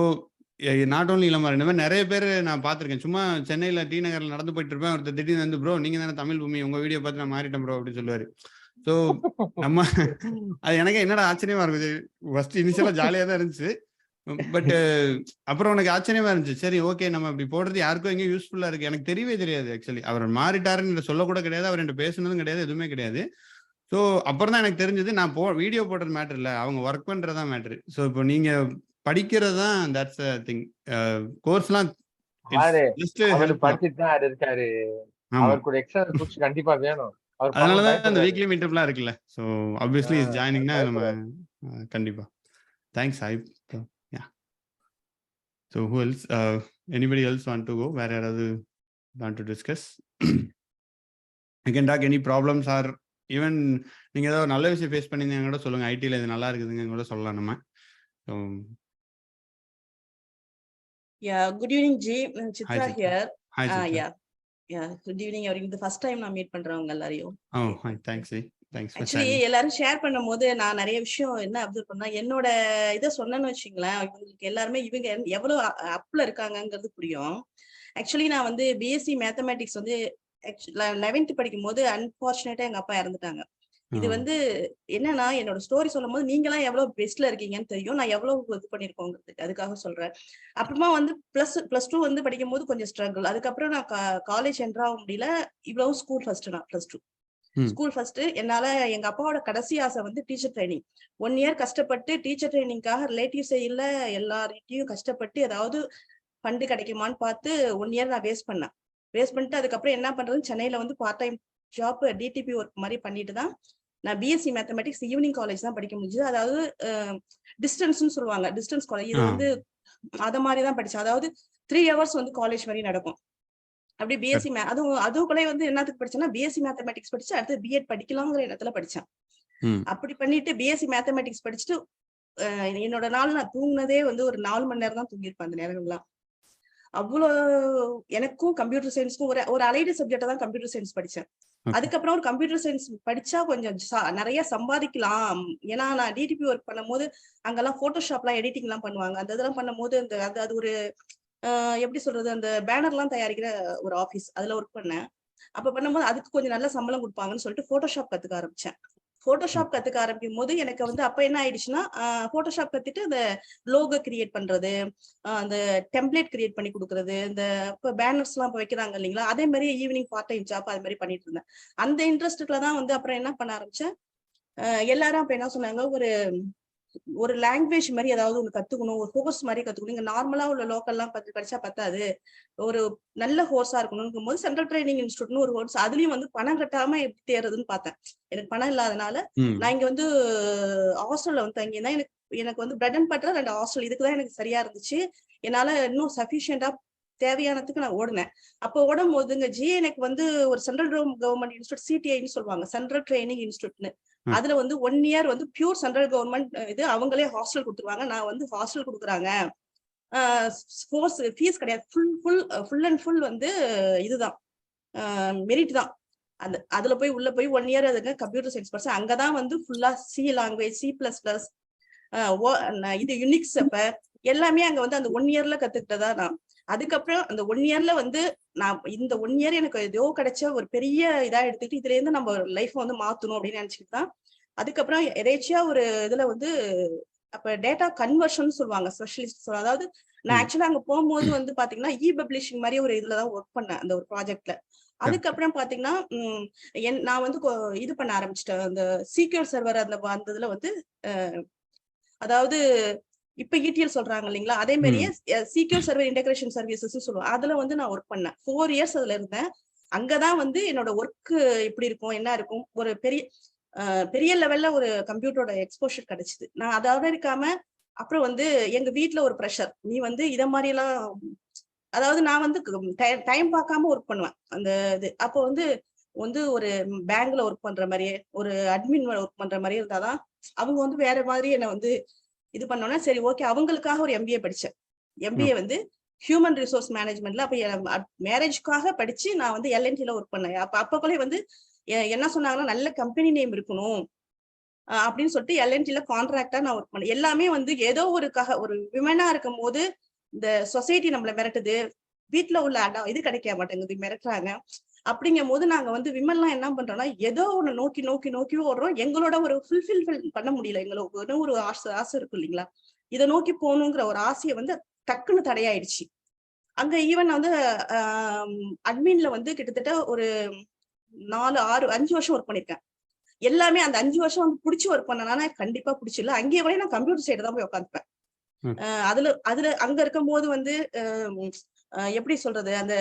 நாட் ஓன்லி இளமாறன், இந்த மாதிரி நிறைய பேர் நான் பார்த்துருக்கேன். சும்மா சென்னையில் டி நகரில் நடந்து போயிட்டு இருப்பேன், ஒருத்தர் திடீர்னு வந்து ப்ரோ நீங்கள் தானே தமிழ் பூமி, உங்கள் வீடியோ பார்த்து நான் மாறிட்டேன் ப்ரோ அப்படின்னு சொல்லுவார். ஸோ நம்ம அது எனக்கு என்னடா ஆச்சரியமா இருக்குது. ஃபர்ஸ்ட் இனிஷியலாக ஜாலியாக தான் இருந்துச்சு, பட் அப்புறம் உனக்கு ஆச்சரியமா இருந்துச்சு. சரி ஓகே, நம்ம இப்படி போடுறது யாருக்கும் எங்கேயும் யூஸ்ஃபுல்லா இருக்கு. எனக்கு தெரியவே தெரியாது ஆக்சுவலி. அவர் மாறிட்டாருன்னு சொல்லக்கூட கிடையாது, அவர் என்கிட்ட பேசுனதும் கிடையாது, எதுவுமே கிடையாது. ஸோ அப்புறம் தான் எனக்கு தெரிஞ்சது, நான் வீடியோ போடுறது மேட்டர் இல்லை, அவங்க ஒர்க் பண்றதா மேட்ரு. ஸோ இப்போ நீங்க படிக்கிறது தான் தட்ஸ் அ திங். கோர்ஸ்லாம் பாரு ஜஸ்ட் அவரு ஹெல்ப். படிச்சுட்டு தான் இருக்காரு. ஆமா. அவருக்கு ஒரு எக்ஸ்ட்ரா புஷ் கண்டிப்பா வேணும். அவர் அதனால பண்ண தான் அந்த பயப்படுறாரு. வீக்லி மீட்டப்லாம் இருக்குல்ல. ஸோ ஆப்வியஸ்லி இஸ் ஜாயினிங்னா நம்ம பயப்படுறாரு. கண்டிப்பா. Thanks Sahib. Yeah. So who else anybody else want to go? வேற யாராவது want to discuss? I can talk any problems or even நீங்க ஏதாவது நல்ல விஷயம் ஃபேஸ் பண்ணியிருந்தீங்க கூட சொல்லுங்க. ஐடியில் இது நல்லா இருக்குதுங்க கூட சொல்லலாம் நம்ம. So Yeah, good evening, G. Hi Chitra Chitra. here. Hi Chitra. Yeah, good evening everyone. The first time நான் மீட் பண்றேன் உங்க எல்லாரையும். Oh hi, thanks thanks for actually sharing. எல்லாரும் ஷேர் பண்ணும்போது நான் நிறைய விஷயம் என்ன அப்சர்வ் பண்ணா, என்னோட இதை சொன்னேன்னு வச்சுங்களேன், இவங்களுக்கு எல்லாருமே இவங்க எவ்வளவு அப்ல இருக்காங்கங்கிறது புரியும். ஆக்சுவலி நான் வந்து பிஎஸ்சி மேத்தமேட்டிக்ஸ் வந்து 11th படிக்கும் போது அன்பார்ச்சுனேட்டா எங்க அப்பா இறந்துட்டாங்க. இது வந்து என்னன்னா, என்னோட ஸ்டோரி சொல்லும் போது நீங்க எல்லாம் எவ்வளவு பெஸ்ட்ல இருக்கீங்கன்னு தெரியும், நான் எவ்வளவு இது பண்ணிருக்கோங்கிறதுக்கு அதுக்காக சொல்றேன். அப்புறமா வந்து பிளஸ் டூ வந்து படிக்கும் போது கொஞ்சம் ஸ்ட்ரகிள். அதுக்கப்புறம் நான் காலேஜ் என்ட்ரு ஆக முடியல. இவ்வளவு ஸ்கூல் ஃபர்ஸ்ட், நான் பிளஸ் டூ ஸ்கூல் ஃபர்ஸ்ட். என்னால எங்க அப்பாவோட கடைசி ஆசை வந்து டீச்சர் ட்ரைனிங். 1 year கஷ்டப்பட்டு டீச்சர் ட்ரைனிங்காக ரிலேட்டிவ்ஸ் இல்ல எல்லார்கிட்டையும் கஷ்டப்பட்டு ஏதாவது ஃபண்டு கிடைக்குமான்னு பார்த்து 1 year நான் வேஸ்ட் பண்ணிட்டு அதுக்கப்புறம் என்ன பண்றது, சென்னையில வந்து part time job DTP work மாதிரி பண்ணிட்டு தான் நான் பிஎஸ்சி மேத்தமெட்டிக்ஸ் ஈவினிங் காலேஜ் தான் படிக்க முடிஞ்சது. அதாவது டிஸ்டன்ஸ்னு சொல்லுவாங்க, டிஸ்டன்ஸ் காலேஜ். இது வந்து அத மாதிரி தான் படிச்சேன். அதாவது 3 hours வந்து காலேஜ் மாதிரி நடக்கும். அப்படி பிஎஸ்சி அதுக்குள்ளே வந்து என்னத்துக்கு படிச்சேன்னா பிஎஸ்சி மேத்தமெட்டிக்ஸ் படிச்சு அடுத்து பிஎட் படிக்கலாங்கிற இடத்துல படிச்சேன். அப்படி பண்ணிட்டு பிஎஸ்சி மேத்தமெட்டிக்ஸ் படிச்சுட்டு என்னோட நாள் நான் தூங்கினதே வந்து ஒரு 4 மணி நேரம் தான் தூங்கியிருப்பேன் அந்த நேரங்கள்லாம். அவ்வளோ எனக்கும் கம்ப்யூட்டர் சயின்ஸ்க்கும் ஒரு அலைடு சப்ஜெக்டா தான் கம்ப்யூட்டர் சயின்ஸ் படிச்சேன். அதுக்கப்புறம் ஒரு கம்ப்யூட்டர் சயின்ஸ் படிச்சா கொஞ்சம் நிறைய சம்பாதிக்கலாம். ஏன்னா நான் டிடிபி ஒர்க் பண்ணும் போது அங்கெல்லாம் போட்டோஷாப்லாம் எடிட்டிங் எல்லாம் பண்ணுவாங்க. அந்த இதெல்லாம் பண்ணும் போது அது ஒரு எப்படி சொல்றது, அந்த பேனர் எல்லாம் தயாரிக்கிற ஒரு ஆபீஸ், அதுல ஒர்க் பண்ணேன். அப்ப பண்ணும்போது அதுக்கு கொஞ்சம் நல்ல சம்பளம் கொடுப்பாங்கன்னு சொல்லிட்டு போட்டோஷாப் கத்துக்க ஆரம்பிச்சேன். போட்டோஷாப் கத்துக்க ஆரம்பிக்கும் போது எனக்கு வந்து அப்ப என்ன ஆயிடுச்சுன்னா, போட்டோஷாப் கத்துட்டு அந்த லோகோ கிரியேட் பண்றது, அந்த டெம்ப்ளேட் கிரியேட் பண்ணி கொடுக்கறது, இந்த இப்ப பேனர்ஸ் எல்லாம் வைக்கிறாங்க இல்லைங்களா, அதே மாதிரி ஈவினிங் பார்ட் டைம் ஜாப் அது மாதிரி பண்ணிட்டு இருந்தேன். அந்த இன்ட்ரெஸ்ட்டுக்குள்ள தான் வந்து அப்புறம் என்ன பண்ண ஆரம்பிச்சேன், எல்லாரும் அப்ப என்ன சொன்னாங்க, ஒரு லாங்குவேஜ் மாதிரி ஏதாவது ஒண்ணு கத்துக்கணும், ஒரு கோர்ஸ் மாதிரி கத்துக்கணும். இங்க நார்மலா உள்ள லோக்கல்லாம் படிச்சா பத்தாது, ஒரு நல்ல கோர்ஸா இருக்கணும் போது சென்ட்ரல் ட்ரைனிங் இன்ஸ்டியூட்னு ஒரு கோர்ஸ், அதுலயும் வந்து பணம் கட்டாம எப்படி தேர்றதுன்னு பார்த்தேன். எனக்கு பணம் இல்லாதனால நான் இங்க வந்து ஹாஸ்டல்ல வந்து தங்கியிருந்தேன். எனக்கு வந்து பிரெட் அண்ட் பட்டர் 2 ஹாஸ்டல், இதுக்குதான் எனக்கு சரியா இருந்துச்சு. என்னால இன்னும் சஃபிஷியண்டா தேவையானதுக்கு நான் ஓடினேன். அப்போ ஓடும் போதுங்க எனக்கு வந்து ஒரு சென்ட்ரல் கவர்மெண்ட் இன்ஸ்டியூட், சிடிஐன்னு சொல்லுவாங்க, சென்ட்ரல் ட்ரைனிங் இன்ஸ்டியூட்னு. அதுல வந்து 1 year வந்து பியூர் சென்ட்ரல் கவர்மெண்ட் இது, அவங்களே ஹாஸ்டல் கொடுத்துருவாங்க. நான் வந்து ஹாஸ்டல் கொடுக்குறாங்க, ஃபீஸ் கிடையாது, ஃபுல் அண்ட் ஃபுல் வந்து இதுதான் மெரிட் தான். அதுல போய் உள்ள போய் 1 year அதுங்க கம்ப்யூட்டர் சயின்ஸ் படிச்சேன். அங்கதான் வந்து ஃபுல்லா சி லாங்குவேஜ், C++, இது யுனிக்ஸ் எல்லாமே அங்க வந்து அந்த 1 yearல கத்துக்கிட்டதா நான். அதுக்கப்புறம் அந்த 1 yearல வந்து நான் இந்த 1 year எனக்கு ஏதோ கிடைச்ச ஒரு பெரிய இதா எடுத்துக்கிட்டு இதுல இருந்து நம்ம லைஃப் வந்து மாத்தணும் அப்படின்னு நினைச்சுட்டு தான் அதுக்கப்புறம் எதேச்சியா ஒரு இதுல வந்து அப்ப டேட்டா கன்வர்ஷன் சொல்லுவாங்க ஸ்பெஷலிஸ்ட். அதாவது நான் ஆக்சுவலா அங்க போகும்போது வந்து பாத்தீங்கன்னா பப்ளிஷிங் மாதிரி ஒரு இதுலதான் ஒர்க் பண்ணேன் அந்த ஒரு ப்ராஜெக்ட்ல. அதுக்கப்புறம் பாத்தீங்கன்னா நான் வந்து இது பண்ண ஆரம்பிச்சிட்டேன், அந்த சீக்யூர் சர்வர் அந்த இதுல வந்து அதாவது இப்ப இடிஎல் சொல்றாங்க இல்லைங்களா, அதே மாதிரியே சீக்யூர் சர்வர் இன்டகிரேஷன் சர்வீசஸ் சொல்லுவோம். அதுல வந்து நான் ஒர்க் பண்ணேன். 4 years அதுல இருந்தேன். அங்கதான் வந்து என்னோட ஒர்க் எப்படி இருக்கும், என்ன இருக்கும், ஒரு பெரிய லெவல்ல ஒரு கம்ப்யூட்டரோட எக்ஸ்போஷர் கிடைச்சது. நான் அதாவது இருக்காம அப்புறம் வந்து எங்க வீட்டுல ஒரு ப்ரெஷர், நீ வந்து இத மாதிரி எல்லாம், அதாவது நான் வந்து டைம் பார்க்காம ஒர்க் பண்ணுவேன் அந்த இது. அப்போ வந்து ஒரு பேங்க்ல ஒர்க் பண்ற மாதிரியே, ஒரு அட்மின் ஒர்க் பண்ற மாதிரி இருந்தாதான் அவங்க வந்து வேற மாதிரி என்ன வந்து இது பண்ணோம்னா சரி ஓகே. அவங்களுக்காக ஒரு MBA படிச்சேன். MBA வந்து ஹியூமன் ரிசோர்ஸ் மேனேஜ்மெண்ட்ல. அப்ப மேரேஜ்க்காக படிச்சு நான் வந்து LNT-ல ஒர்க் பண்ணேன். அப்பக்குள்ளே வந்து என்ன சொன்னாங்கன்னா, நல்ல கம்பெனி நேம் இருக்கணும் அப்படின்னு சொல்லிட்டு LNT-ல கான்ட்ராக்டா நான் ஒர்க் பண்ணேன். எல்லாமே வந்து ஏதோ ஒரு விமனா இருக்கும் போது இந்த சொசைட்டி நம்மள மிரட்டுது, வீட்டுல உள்ள இது கிடைக்க மாட்டேங்குது, மிரட்டுறாங்க. அப்படிங்கும் போது நாங்க வந்து விமன்லாம் என்ன பண்றோம்னா, ஏதோ ஒண்ணு நோக்கி ஓடுறோம். எங்களோட ஒரு ஃபுல்ஃபில் பண்ண முடியல. எங்களுக்கு ஒரு ஆசை இருக்கும் இல்லைங்களா, இதை நோக்கி போகணுங்கிற ஒரு ஆசையை வந்து டக்குன்னு தடையாயிடுச்சு. அங்க ஈவன் வந்து அட்மின்ல வந்து கிட்டத்தட்ட ஒரு 5 வருஷம் ஒர்க் பண்ணிருக்கேன். எல்லாமே அந்த 5 வருஷம் வந்து பிடிச்சி ஒர்க் பண்ணனால கண்டிப்பா பிடிச்சிடல. அங்கேயே வரை நான் கம்ப்யூட்டர் சைடு தான் போய் உட்காந்துப்பேன். அதுல அங்க இருக்கும் போது வந்து எப்படி சொல்றது, அந்த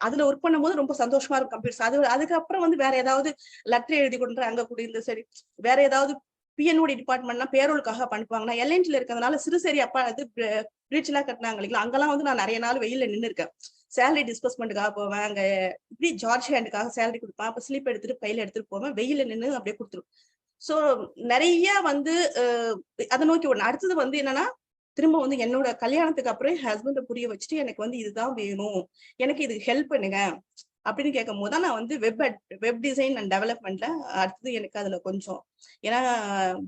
அதுல ஒர்க் பண்ணும்போது ரொம்ப சந்தோஷமா இருக்கும் கம்ப்யூட்டர்ஸ். அதுக்கப்புறம் வந்து வேற ஏதாவது லெட்டர் எழுதி கொண்டு அங்க கூட இந்த சரி வேற ஏதாவது பிஎன்ஓடி டிபார்ட்மெண்ட்னா பேரோலுக்காக பண்ணுவாங்க. நான் எல்என்டில இருக்கிறதுனால சிறுசேரி அப்பா இது பிரிட்ஜ் எல்லாம் கட்டினாங்க இல்லைங்களா, அங்கெல்லாம் வந்து நான் நிறைய நாள் வெயில நின்று இருக்கேன். சேலரி டிஸ்பர்ஸ்மெண்ட்டுக்காக போவேன், அங்க இப்படி ஜார்ஜ் ஹேண்டுக்காக சேலரி கொடுப்பேன், அப்ப ஸ்லிப் எடுத்துட்டு பையில எடுத்துட்டு போவேன், வெயில நின்று அப்படியே கொடுத்துரும். சோ நிறைய வந்து அதை நோக்கி ஒண்ணு. அடுத்தது வந்து என்னன்னா, திரும்ப வந்து என்னோட கல்யாணத்துக்கு அப்புறம் என் ஹஸ்பண்டை புரிய வச்சுட்டு எனக்கு வந்து இதுதான் வேணும், எனக்கு இதுக்கு ஹெல்ப் பண்ணுங்க அப்படின்னு கேட்கும் போது நான் வந்து வெப் டிசைன் அண்ட் டெவலப்மெண்ட்ல அடுத்தது எனக்கு அதுல கொஞ்சம் ஏன்னா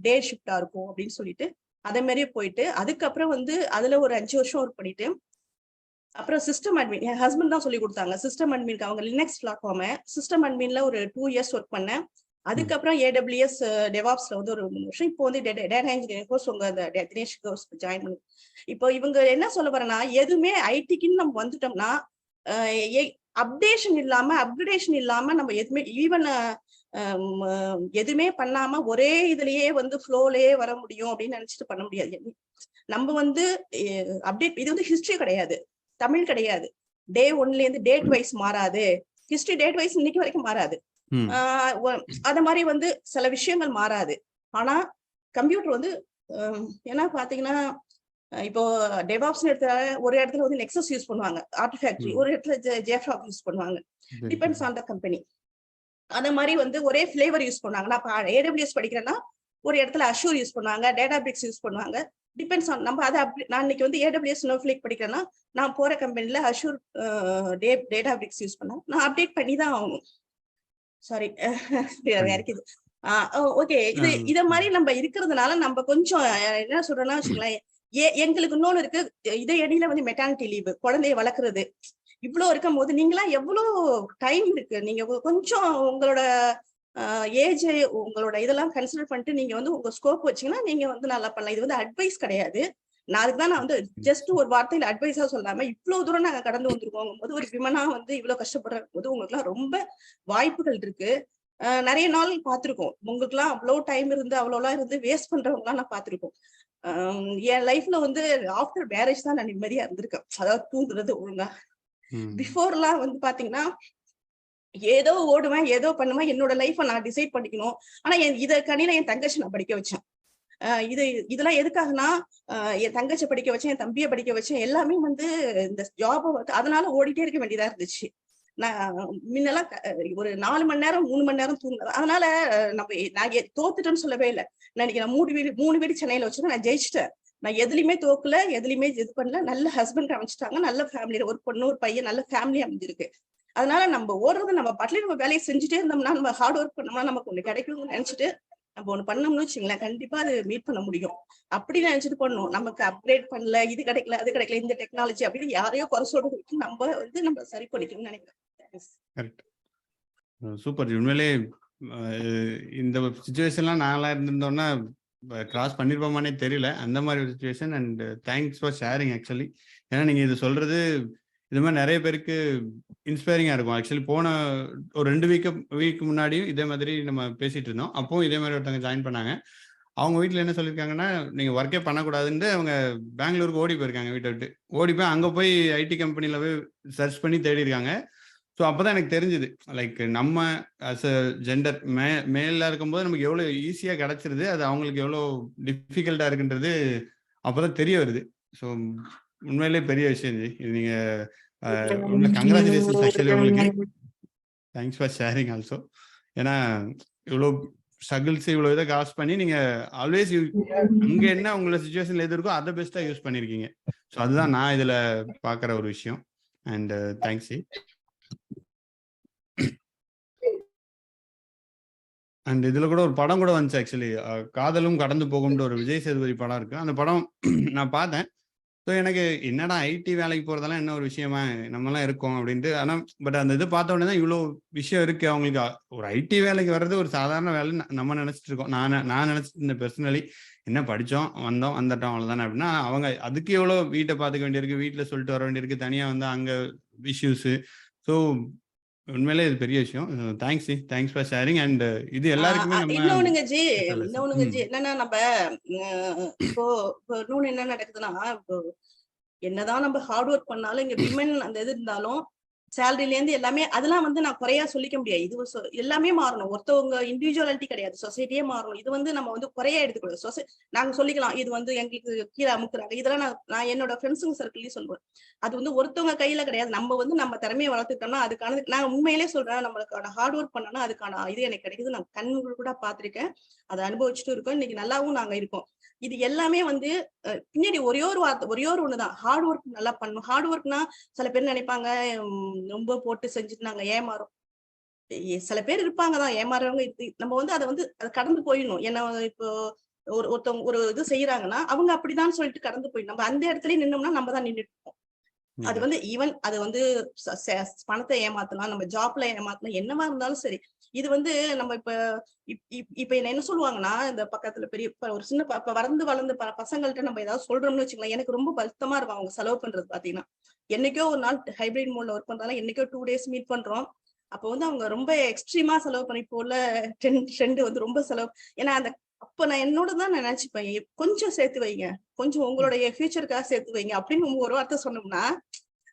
டே ஷிஃப்டா இருக்கும் அப்படின்னு சொல்லிட்டு அதே மாதிரியே போயிட்டு அதுக்கப்புறம் வந்து அதுல ஒரு 5 வருஷம் ஒர்க் பண்ணிட்டு அப்புறம் சிஸ்டம் அட்மின் என் ஹஸ்பண்ட் தான் சொல்லி கொடுத்தாங்க. சிஸ்டம் அட்மின் அவங்க லினக்ஸ் பிளாட்ஃபார்ம் சிஸ்டம் அட்மின்ல ஒரு 2 இயர்ஸ் ஒர்க் பண்ணேன். அதுக்கப்புறம் AWS டெவாப்ஸ்ல வந்து ஒரு 3 வருஷம். இப்போ வந்து டேட்டா இன்ஜினியரிங் கோர்ஸ் உங்க தினேஷ் கோர்ஸ் ஜாயின் பண்ணி இப்போ இவங்க என்ன சொல்ல வரேன்னா, எதுவுமே ஐடிக்குன்னு நம்ம வந்துட்டோம்னா அப்டேஷன் இல்லாம அப்கிரேடேஷன் இல்லாம நம்ம எதுவுமே ஈவன் எதுவுமே பண்ணாம ஒரே இதுலயே வந்து ஃப்ளோலயே வர முடியும் அப்படின்னு நினைச்சிட்டு பண்ண முடியாது. நம்ம வந்து அப்டேட் இது வந்து ஹிஸ்டரி கிடையாது, தமிழ் கிடையாது. டே 1ல இருந்து டேட் வைஸ் மாறாது, ஹிஸ்டரி டேட் வைஸ் இன்னைக்கு வரைக்கும் மாறாது. அத மாதிரி வந்து சில விஷயங்கள் மாறாது. ஆனா கம்ப்யூட்டர் வந்து ஏன்னா பாத்தீங்கன்னா இப்போ டெவாப்ஸ் எடுத்த ஒரு இடத்துல வந்து நெக்ஸஸ் யூஸ் பண்ணுவாங்க, ஆர்டிஃபேக்டரி ஒரு இடத்துல ஜேஃப்ராக் யூஸ் பண்ணுவாங்க, டிபெண்ட்ஸ் ஆன் த கம்பெனி. அந்த மாதிரி வந்து ஒரே ஃபிளேவர் யூஸ் பண்ணுவாங்க. நான் AWS படிக்கிறேன்னா ஒரு இடத்துல அஷூர் யூஸ் பண்ணுவாங்க, டேட்டாபிரிக்ஸ் யூஸ் பண்ணுவாங்க, டிபெண்ட்ஸ் ஆன் நம்ம அதை. நான் இன்னைக்கு வந்து AWS ஸ்னோஃப்ளேக் படிக்கிறேன்னா நான் போற கம்பெனில அஷூர் டேட்டாபிரிக்ஸ் யூஸ் பண்ணேன், நான் அப்டேட் பண்ணி தான் ஆகணும். சாரி இருக்குது. ஓகே, இத மாதிரி நம்ம இருக்கிறதுனால நம்ம கொஞ்சம் என்ன சொல்றோம்னா வச்சுக்கலாம், எங்களுக்கு இன்னொன்னு இருக்கு. இதை இடையில வந்து மெட்டர்னிட்டி லீவு, குழந்தைய வளர்க்குறது, இவ்வளவு இருக்கும் போது நீங்களாம் எவ்வளவு டைம் இருக்கு, நீங்க கொஞ்சம் உங்களோட ஏஜ் உங்களோட இதெல்லாம் கன்சிடர் பண்ணிட்டு நீங்க வந்து உங்க ஸ்கோப் வச்சீங்கன்னா நீங்க வந்து நல்லா பண்ணலாம். இது வந்து அட்வைஸ் கிடையாது. நான் அதுக்குதான் நான் வந்து ஜஸ்ட் ஒரு வார்த்தையில அட்வைஸா சொல்லாம இவ்வளவு தூரம் நாங்க கடந்து வந்திருக்கோம் போது ஒரு விமனா வந்து இவ்வளவு கஷ்டப்படுற போது உங்களுக்கு எல்லாம் ரொம்ப வாய்ப்புகள் இருக்கு. நிறைய நாள் பார்த்திருக்கோம், உங்களுக்கு எல்லாம் அவ்வளவு டைம் இருந்து அவ்வளவுலாம் இருந்து வேஸ்ட் பண்றவங்க எல்லாம் நான் பார்த்திருக்கோம். என் லைஃப்ல வந்து ஆஃப்டர் மேரேஜ் தான் நான் நிம்மதியா இருந்திருக்கேன். அதாவது தூங்குறது ஒழுங்கா. பிஃபோர்லாம் வந்து பாத்தீங்கன்னா ஏதோ ஓடுவேன், ஏதோ பண்ணுவேன், என்னோட லைஃபை நான் டிசைட் பண்ணிக்கணும். ஆனா இதை கணில என் தங்கச்சி நான் படிக்க வச்சேன். இதெல்லாம் எதுக்காகனா என் தங்கச்சி படிக்க வச்சேன், என் தம்பியை படிக்க வச்சேன், எல்லாமே வந்து இந்த ஜாபை அதனால ஓடிட்டே இருக்க வேண்டியதா இருந்துச்சு. நான் முன்னெல்லாம் ஒரு 4 மணி நேரம் 3 மணி நேரம் தூங்குறது. அதனால நான் தோத்துட்டேன்னு சொல்லவே இல்லை. நான் இன்னைக்கு நான் 3 வீடு சென்னையில வச்சுருக்கேன், நான் ஜெயிச்சிட்டேன். நான் எதுலையுமே தோக்கல, எதுலையுமே இது பண்ணல. நல்ல ஹஸ்பண்ட் அமைச்சிட்டாங்க, நல்ல ஃபேமிலியில ஒரு பொண்ணு ஒரு பையன், நல்ல ஃபேமிலி அமைஞ்சிருக்கு. அதனால நம்ம ஓடுறது நம்ம பாட்டிலே நம்ம வேலையை செஞ்சுட்டே இருந்தோம்னா, நம்ம ஹார்ட் ஒர்க் பண்ணோம்னா நமக்கு ஒண்ணு கிடைக்கும்னு நினைச்சிட்டு நம்ம ஒண்ணு பண்ணோம்னு வச்சுங்களேன், கண்டிப்பா அது மீட் பண்ண முடியும். அப்படி நினைச்சிட்டு பண்ணணும். நமக்கு அப்கிரேட் பண்ணல, இது கிடைக்கல, அது கிடைக்கல, இந்த டெக்னாலஜி அப்படின்னு யாரையோ குறை சொல்றதுக்கு நம்ம வந்து நம்ம சரி பண்ணிக்கணும்னு நினைக்கிறேன். சூப்பர். உண்மையிலே இந்த சுச்சுவேஷன்லாம் நான்லாம் இருந்திருந்தோம்னா கிராஸ் பண்ணிருப்போமானே தெரியல, அந்த மாதிரி ஒரு situation. And thanks for sharing actually. ஏன்னா நீங்க இது சொல்றது இது மாதிரி நிறைய பேருக்கு இன்ஸ்பைரிங்கா இருக்கும். ஆக்சுவலி போன ஒரு 2 வீக் முன்னாடியும் இதே மாதிரி நம்ம பேசிட்டு இருந்தோம். அப்பவும் இதே மாதிரி ஒருத்தவங்க ஜாயின் பண்ணாங்க. அவங்க வீட்டில் என்ன சொல்லியிருக்காங்கன்னா, நீங்க ஒர்க்கே பண்ணக்கூடாதுன்னு அவங்க பெங்களூருக்கு ஓடி போயிருக்காங்க. வீட்டை விட்டு ஓடி போய் அங்கே போய் ஐடி கம்பெனியில் போய் சர்ச் பண்ணி தேடி இருக்காங்க. ஸோ அப்போதான் எனக்கு தெரிஞ்சுது, லைக் நம்ம அஸ் அ ஜெண்டர் மேலாக இருக்கும்போது நமக்கு எவ்வளோ ஈஸியாக கிடச்சிருது, அது அவங்களுக்கு எவ்வளோ டிஃபிகல்ட்டாக இருக்குன்றது அப்போதான் தெரிய வருது. ஸோ உண்மையிலே பெரிய விஷயம் ஜி. இது நீங்கள் கங்க்ராச்சுலேஷன்ஸ் ஆக்சுவலி உங்களுக்கு. Thanks for sharing also. ஏன்னா இவ்வளோ ஸ்ட்ரகிள்ஸ் இவ்வளோ இதை காசு பண்ணி நீங்கள் ஆல்வேஸ் அங்கே என்ன உங்களோட சுச்சுவேஷனில் எது இருக்கோ அதை பெஸ்ட்டாக யூஸ் பண்ணியிருக்கீங்க. ஸோ அதுதான் நான் இதில் பார்க்குற ஒரு விஷயம். And thanks G. அண்ட் இதுல கூட ஒரு படம் கூட வந்துச்சு ஆக்சுவலி, காதலும் கடந்து போகும்ன்ற ஒரு விஜய் சேதுபதி படம் இருக்கு. அந்த படம் நான் பார்த்தேன். ஸோ எனக்கு என்னடா ஐடி வேலைக்கு போறதெல்லாம் என்ன ஒரு விஷயமா நம்மலாம் இருக்கோம் அப்படின்ட்டு. ஆனால் பட் அந்த இது பார்த்த உடனே தான் இவ்வளோ விஷயம் இருக்கு. அவங்களுக்கு ஒரு ஐடி வேலைக்கு வர்றது ஒரு சாதாரண வேலைன்னு நம்ம நினைச்சிட்டு இருக்கோம். நான் நினைச்சிட்டு இருந்தேன் பர்சனலி, என்ன படித்தோம் வந்தோம் வந்துட்டோம் அவ்வளோதானே அப்படின்னா, அவங்க அதுக்கு எவ்வளோ வீட்டை பார்த்துக்க வேண்டியிருக்கு, வீட்டில் சொல்லிட்டு வர வேண்டியிருக்கு, தனியாக வந்து அங்கே இஷ்யூஸு. ஸோ உண்மையிலே இது பெரிய விஷயம். Thanks G, thanks for sharing. And இது எல்லாருக்குமே இன்னொன்னுங்க ஜி என்னன்னா நம்ம இப்போ இன்னொன்னு என்ன நடக்குதுன்னா, இப்போ என்னதான் நம்ம ஹார்ட் ஒர்க் பண்ணாலும் இங்க விமன் அந்த இது இருந்தாலும் சேலரில இருந்து எல்லாமே அதெல்லாம் வந்து நான் குறையா சொல்லிக்க முடியாது. இது எல்லாமே மாறணும். ஒருத்தவங்க இண்டிவிஜுவாலிட்டி கிடையாது, சொசைட்டியே மாறணும். இது வந்து நம்ம வந்து குறையா எடுத்துக்கூடாது. நாங்க சொல்லிக்கலாம் இது வந்து எங்களுக்கு கீழே அமுக்குறாங்க, இதெல்லாம் நான் என்னோட ஃப்ரெண்ட்ஸுங்க சர்க்கிள்லயும் சொல்லுவேன். அது வந்து ஒருத்தவங்க கையில கிடையாது. நம்ம வந்து நம்ம திறமையை வளர்த்துட்டோம்னா அதுக்கான நான் உண்மையிலே சொல்றேன், நம்மளுக்கான ஹார்ட் ஒர்க் பண்ணோம்னா அதுக்கான இது எனக்கு கிடைக்குது. நான் கண்ணுகள் கூட பார்த்திருக்கேன், அதை அனுபவிச்சுட்டு இருக்கோம். இன்னைக்கு நல்லாவும் நாங்க இருக்கோம். இது எல்லாமே வந்து பின்னாடி ஒரே ஒரு ஒண்ணுதான், ஹார்ட் ஒர்க் நல்லா பண்ணணும். ஹார்ட் ஒர்க்னா சில பேர் நினைப்பாங்க ரொம்ப போட்டு செஞ்சுட்டு நாங்க ஏமாறோம். சில பேர் இருப்பாங்கதான் ஏமாறவங்க. நம்ம வந்து அதை கடந்து போயிடணும். ஏன்னா இப்போ ஒருத்தவங்க ஒரு இது செய்யறாங்கன்னா அவங்க அப்படிதான் சொல்லிட்டு கடந்து போயிடணும். நம்ம அந்த இடத்துலயே நின்னோம்னா நம்ம தான் நின்றுட்டு இருக்கோம். அது வந்து ஈவன் அது வந்து பணத்தை ஏமாத்தலாம், நம்ம ஜாப்ல ஏமாத்தலாம், என்னவா இருந்தாலும் சரி. இது வந்து நம்ம இப்ப என்ன சொல்லுவாங்கன்னா, இந்த பக்கத்துல பெரிய ஒரு சின்ன வளர்ந்த பசங்கள்ட்ட நம்ம ஏதாவது சொல்றோம்னு வச்சுக்கலாம், எனக்கு ரொம்ப வருத்தமா இருக்கும் அவங்க செலவு பண்றது. பாத்தீங்கன்னா என்னைக்கோ ஒரு நாள் ஹைபிரிட் மோட்ல ஒர்க் பண்றாங்க, என்னைக்கோ 2 days மீட் பண்றோம். அப்போ வந்து அவங்க ரொம்ப எக்ஸ்ட்ரீமா செலவு பண்ணி, இப்போ உள்ள ட்ரெண்ட் வந்து ரொம்ப செலவு. ஏன்னா அப்ப நான் என்னோடதான் நான் நினைச்சுப்பேன், கொஞ்சம் சேர்த்து வைங்க, கொஞ்சம் உங்களுடைய ஃபியூச்சருக்காக சேர்த்து வைங்க அப்படின்னு ஒரு வார்த்தை சொன்னோம்னா,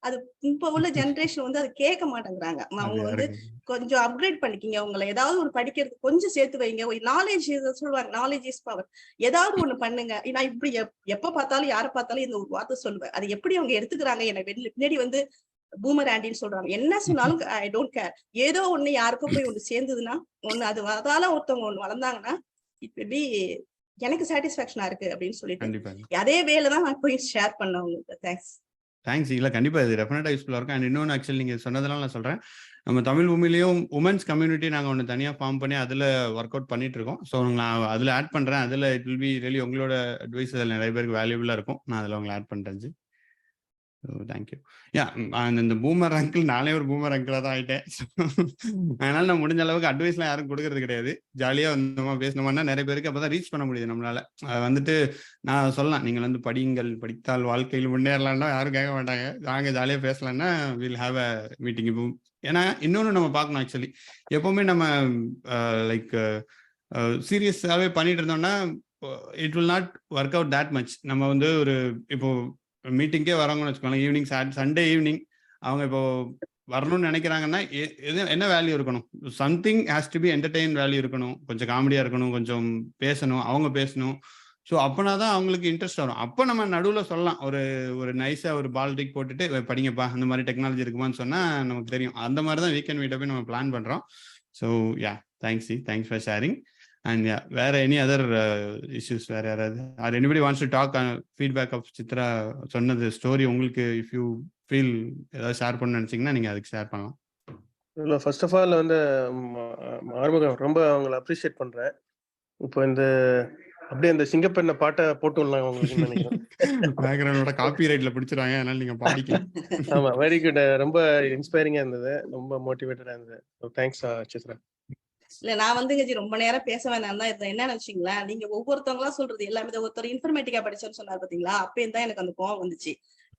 அது இப்ப உள்ள ஜெனரேஷன் வந்து அதை கேட்க மாட்டேங்கிறாங்க. அவங்க வந்து கொஞ்சம் அப்கிரேட் பண்ணிக்கிங்க, உங்களை ஏதாவது ஒரு படிக்கிறதுக்கு கொஞ்சம் சேர்த்து வைங்க. ஒரு நாலேஜ் சொல்லுவாங்க, நாலேஜ் இஸ் பவர். ஏதாவது ஒண்ணு பண்ணுங்க. நான் இப்படி எப்ப பார்த்தாலும் யாரை பார்த்தாலும் இந்த ஒரு வார்த்தை சொல்லுவேன். அது எப்படி அவங்க எடுத்துக்கிறாங்க எனக்கு பின்னாடி வந்து பூமர் ஆண்டின்னு சொல்றாங்க. என்ன சொன்னாலும் ஐ டோன்ட் கேர். ஏதோ ஒண்ணு யாருக்கும் போய் ஒண்ணு சேர்ந்ததுன்னா, ஒண்ணு அது அதால ஒருத்தவங்க ஒண்ணு வளர்ந்தாங்கன்னா இட் வில் பி எனக்கு சாட்டிஸ்பாக்சனா இருக்கு அப்படின்னு சொல்லிட்டு அதே வேலை தான் நான் போய் ஷேர் பண்ணேன் உங்களுக்கு. தேங்க்ஸ். இல்லை கண்டிப்பாக இது டெஃபினட்டாக யூஸ்ஃபுல்லாக இருக்கும். அண்ட் இன்னொன்று ஆக்சுவலி நீங்கள் சொன்னதெல்லாம் நான் சொல்கிறேன், நம்ம தமிழ் பூமியிலையும் உமன்ஸ் கம்யூனிட்டி நாங்கள் ஒன்று தனியாக ஃபார்ம் பண்ணி அதில் ஒர்க் அவுட் பண்ணிட்டு இருக்கோம். ஸோ நான் அதில் ஆட் பண்ணுறேன். அதில் இட் வில் பி ரியலி உங்களோட அட்வைஸ் அதில் நிறைய பேருக்கு வேல்யூபுளாக இருக்கும். நான் அதில் உங்களை ஆட் பண்ணுறேன். தேங்க்யூ. யா, இந்த பூமர் அங்கிள் நானே ஒரு பூமர் அங்கிளாக தான் ஆகிட்டேன். அதனால நான் முடிஞ்ச அளவுக்கு அட்வைஸ்லாம் யாரும் கொடுக்கறது கிடையாது. ஜாலியாக வந்தோமா பேசணுமான்னா நிறைய பேருக்கு அப்போ தான் ரீச் பண்ண முடியுது நம்மளால. அது வந்துட்டு நான் சொல்லலாம், நீங்கள் வந்து படியுங்கள், படித்தால் வாழ்க்கையில் முன்னேறலான்னா யாரும் கேட்க மாட்டாங்க. நாங்கள் ஜாலியாக பேசலான்னா வில் ஹாவ் அ மீட்டிங். இப்போ ஏன்னா இன்னொன்று நம்ம பார்க்கணும், ஆக்சுவலி எப்போவுமே நம்ம லைக் சீரியஸாகவே பண்ணிட்டு இருந்தோம்னா it will not work out that much. நம்ம வந்து ஒரு இப்போ மீட்டிங்கே வரவங்கன்னு வச்சுக்கோங்களேன், ஈவினிங் சண்டே ஈவினிங் அவங்க இப்போ வரணும்னு நினைக்கிறாங்கன்னா என்ன வேல்யூ இருக்கணும்? Something has to be entertain value இருக்கணும், கொஞ்சம் காமெடியாக இருக்கணும், கொஞ்சம் பேசணும், அவங்க பேசணும். ஸோ அப்போனா தான் அவங்களுக்கு இன்ட்ரெஸ்ட் வரும். அப்போ நம்ம நடுவில் சொல்லலாம், ஒரு நைஸாக ஒரு பால்டிக் போட்டுட்டு படிங்கப்பா, அந்த மாதிரி டெக்னாலஜி இருக்குமான்னு சொன்னால் நமக்கு தெரியும். அந்த மாதிரி தான் வீக்கெண்ட் மீட்டை போய் நம்ம பிளான் பண்ணுறோம். So yeah, thanks for sharing. And yeah, வேற any other issues வேற யாராவது or anybody wants to talk feedback of Chitra சொன்னது ஸ்டோரி உங்களுக்கு if you feel ஏதாவது ஷேர் பண்ண நினைச்சீங்கன்னா நீங்க அதுக்கு ஷேர் பண்ணலாம். இல்லை, ஃபர்ஸ்ட் ஆஃப் ஆல் வந்து ஆறுமுகம் ரொம்ப அவங்களை அப்ரிஷியேட் பண்றேன். இப்போ அப்படியே இந்த சிங்கப்பெண்ண பாட்டை போட்டு விடலாம் உங்களுக்கு நினைக்கிறேன். பேக்ரவுண்டோட காப்பி ரைட்ல பிடிச்சிருவாங்க, அதனால நீங்க பாடிக்கலாம். ஆமா, வெரி குட். ரொம்ப இன்ஸ்பைரிங்கா இருந்தது, ரொம்ப மோட்டிவேட்டடா இருந்தது. தேங்க்ஸ் சித்ரா. இல்ல நான் வந்து ரொம்ப நேரம் பேச வேணாம் தான் இருந்தேன். என்ன நினைச்சீங்களா, நீங்க ஒவ்வொருத்தவங்களா சொல்றது எல்லாமே ஒருத்தர் இன்ஃபர்மேட்டிக்கா படிச்சோன்னு சொன்னார் பாத்தீங்களா, அப்பயும் தான் எனக்கு அந்த கோவம் வந்துச்சு.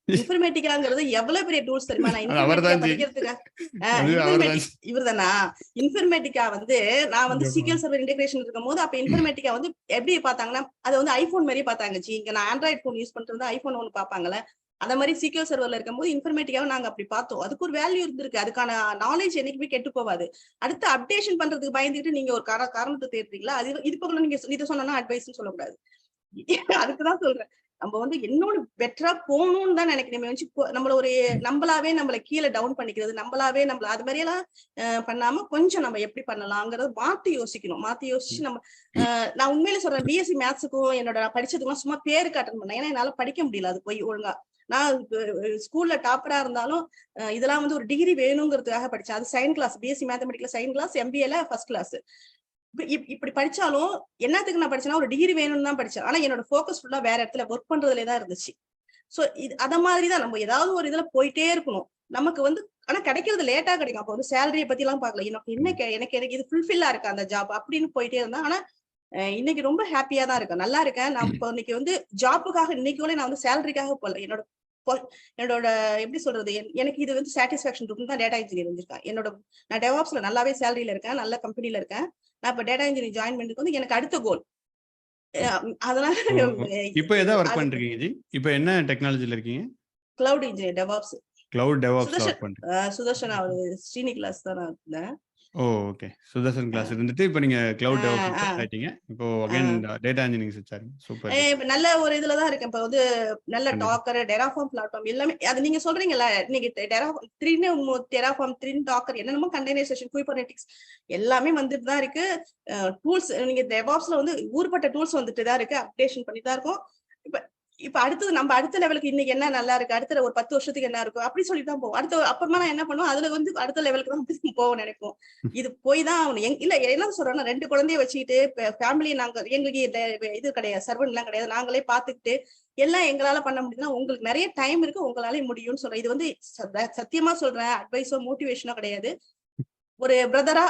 இன்ஃபர்மேட்டிக்காங்கிறது எவ்வளவு பெரிய டூல்ஸ் தெரியுமா? நான் இன்ஃபர்மேட்டிக்கா படிக்கிறதுக்காக இவர்தானா இன்ஃபர்மேட்டிக்கா வந்து நான் வந்து சீக்வல் சர்வர் இன்டெகிரேஷன் இருக்கும் போது அப்ப இன்ஃபர்மேட்டிக்கா வந்து எப்படி பார்த்தாங்கன்னா அதை வந்து ஐபோன் மாதிரியே பார்த்தாங்க. இங்க நான் ஆண்ட்ராய்ட் போன் யூஸ் பண்றது ஐபோன் ஒன்று பார்ப்பாங்கல்ல, அந்த மாதிரி சீக்வல் சர்வர்ல இருக்கும்போது இன்ஃபர்மேட்டிக்காவை நாங்க அப்படி பார்த்தோம். அதுக்கு ஒரு வேல்யூ இருந்திருக்கு, அதுக்கான நாலேஜ் என்னைக்குமே கெட்டு போவாது. அடுத்து அப்டேஷன் பண்றதுக்கு பயந்துட்டு நீங்க ஒரு காரணத்தை தேடுறீங்களா, அது இது பக்கம் நீங்க இதை சொன்னா அட்வைஸ் சொல்லக்கூடாது. அதுக்குதான் சொல்றேன், நம்ம வந்து என்னோட பெட்டரா போகணும்னு தான் நினைக்கிறேன். நம்மள நம்மளாவே நம்மளை கீழே டவுன் பண்ணிக்கிறது, நம்மளாவே நம்மள அது மாதிரி எல்லாம் பண்ணாம கொஞ்சம் நம்ம எப்படி பண்ணலாங்கிறத மாத்தி யோசிச்சு நம்ம நான் உண்மையில சொல்றேன், பிஎஸ்சி மேத்ஸுக்கும் என்னோட படிச்சதுக்கும் சும்மா பேருக்கு அட்டன் பண்ணேன். ஏன்னா என்னால படிக்க முடியல அது போய் ஒழுங்கா. நான் ஸ்கூல்ல டாப்பரா இருந்தாலும் இதெல்லாம் வந்து ஒரு டிகிரி வேணுங்கிறதுக்காக படிச்சேன். அது செகண்ட் கிளாஸ், பிஎஸ்சி மேத்தமெட்டிக்ல செகண்ட் கிளாஸ், எம்பிஏல ஃபர்ஸ்ட் கிளாஸ். இப்படி படிச்சாலும் என்னத்துக்கு நான் படிச்சேன்னா ஒரு டிகிரி வேணும்னு தான் படிச்சேன். ஆனா என்னோட ஃபோக்கஸ் ஃபுல்லா வேற இடத்துல ஒர்க் பண்றதுலதான் இருந்துச்சு. சோ அத மாதிரிதான் நம்ம ஏதாவது ஒரு இதுல போயிட்டே இருக்கணும். நமக்கு வந்து ஆனா கிடைக்கிறது லேட்டா கிடைக்கும். அப்போ வந்து சேலரியை பத்தி எல்லாம் பாக்கல, எனக்கு இது ஃபுல்ஃபில்லா இருக்கு அந்த ஜாப் அப்படின்னு போயிட்டே இருந்தா. ஆனா இன்னைக்கு ரொம்ப ஹாப்பியா தான் இருக்கேன், நல்லா இருக்கேன். நான் இப்போ இன்னைக்கு வந்து ஜாப்புக்காக இன்னைக்கு நான் வந்து சேலரிக்காக போகல. என்னோட எப்படி சொல்றது, எனக்கு இது வந்து சாட்டிஸ்பாக்சன் இருக்கும் தான் டேட்டா இன்ஜினியர் இருந்திருக்கேன். நான் டெவாப்ஸ்ல நல்லாவே சேலரியில இருக்கேன், நல்ல கம்பெனில இருக்கேன். நான் இப்ப டேட்டா இன்ஜினியர் ஜாயின் பண்ணிட்டு வந்து எனக்கு அடுத்த கோல். அதனால இப்போ எதை ஒர்க் பண்றீங்க ஜி? இப்போ என்ன டெக்னாலஜில இருக்கீங்க? Cloud engineer DevOps. கிளவுட் டெவாப்ஸ்ல சுதர்ஷன் ஒர்க் பண்றீங்க. சுதர்ஷன் அவரு ஸ்ரீனி கிளாஸ் தான் நான் இருந்தேன். ஓ ஓகே. சுதர்சன் கிளாஸ் இருந்துட்டு இப்போ நீங்க கிளவுட் டெவாப்ஸ் ஆ, ஸ்விட்ச் ஆயிட்டீங்க. இப்போ ஆ. அகைன் டேட்டா இன்ஜினியரிங் ஸ்விட்ச் ஆறீங்க. சூப்பர். இப்ப நல்ல ஒரு இதுல தான் இருக்கேன். இப்ப வந்து நல்ல கண்டிப்பா. டாக்கர், டெராஃபார்ம், பிளாட்ஃபார்ம் எல்லாமே அது நீங்க சொல்றீங்கல்ல, இன்னைக்கு டெராஃபார்ம் 3 டாக்கர் என்னென்னமோ கண்டெய்னரைசேஷன், குபர்நெட்டிக்ஸ் எல்லாமே வந்துட்டு தான் இருக்கு. டூல்ஸ் நீங்க டெவாப்ஸ்ல வந்து ஊர்பட்ட டூல்ஸ் வந்துட்டு தான் இருக்கு. அப்டேஷன் பண்ணி தான் இருக்கோம். இப்ப இப்ப அடுத்தது நம்ம அடுத்த லெவலுக்கு இன்னைக்கு என்ன நல்லா இருக்கு, அடுத்த ஒரு 10 வருஷத்துக்கு என்ன இருக்கும் அப்படி சொல்லி தான் போவோம். அப்புறமா நான் என்ன பண்ணுவோம், அதுல வந்து அடுத்த லெவலுக்கு தான் போவோம் நினைப்போம். இது போய் தான் இல்ல என்ன சொல்றேன்னா 2 குழந்தைய வச்சுக்கிட்டு ஃபேமிலி நாங்க எங்களுக்கு இது கிடையாது, சர்வன்ட் எல்லாம் கிடையாது, நாங்களே பாத்துக்கிட்டு எல்லாம் எங்களால பண்ண முடியுதுன்னா உங்களுக்கு நிறைய டைம் இருக்கு, உங்களாலே முடியும்னு சொல்றேன். இது வந்து சத்தியமா சொல்றேன், அட்வைஸோ மோட்டிவேஷனோ கிடையாது, ஒரு பிரதரா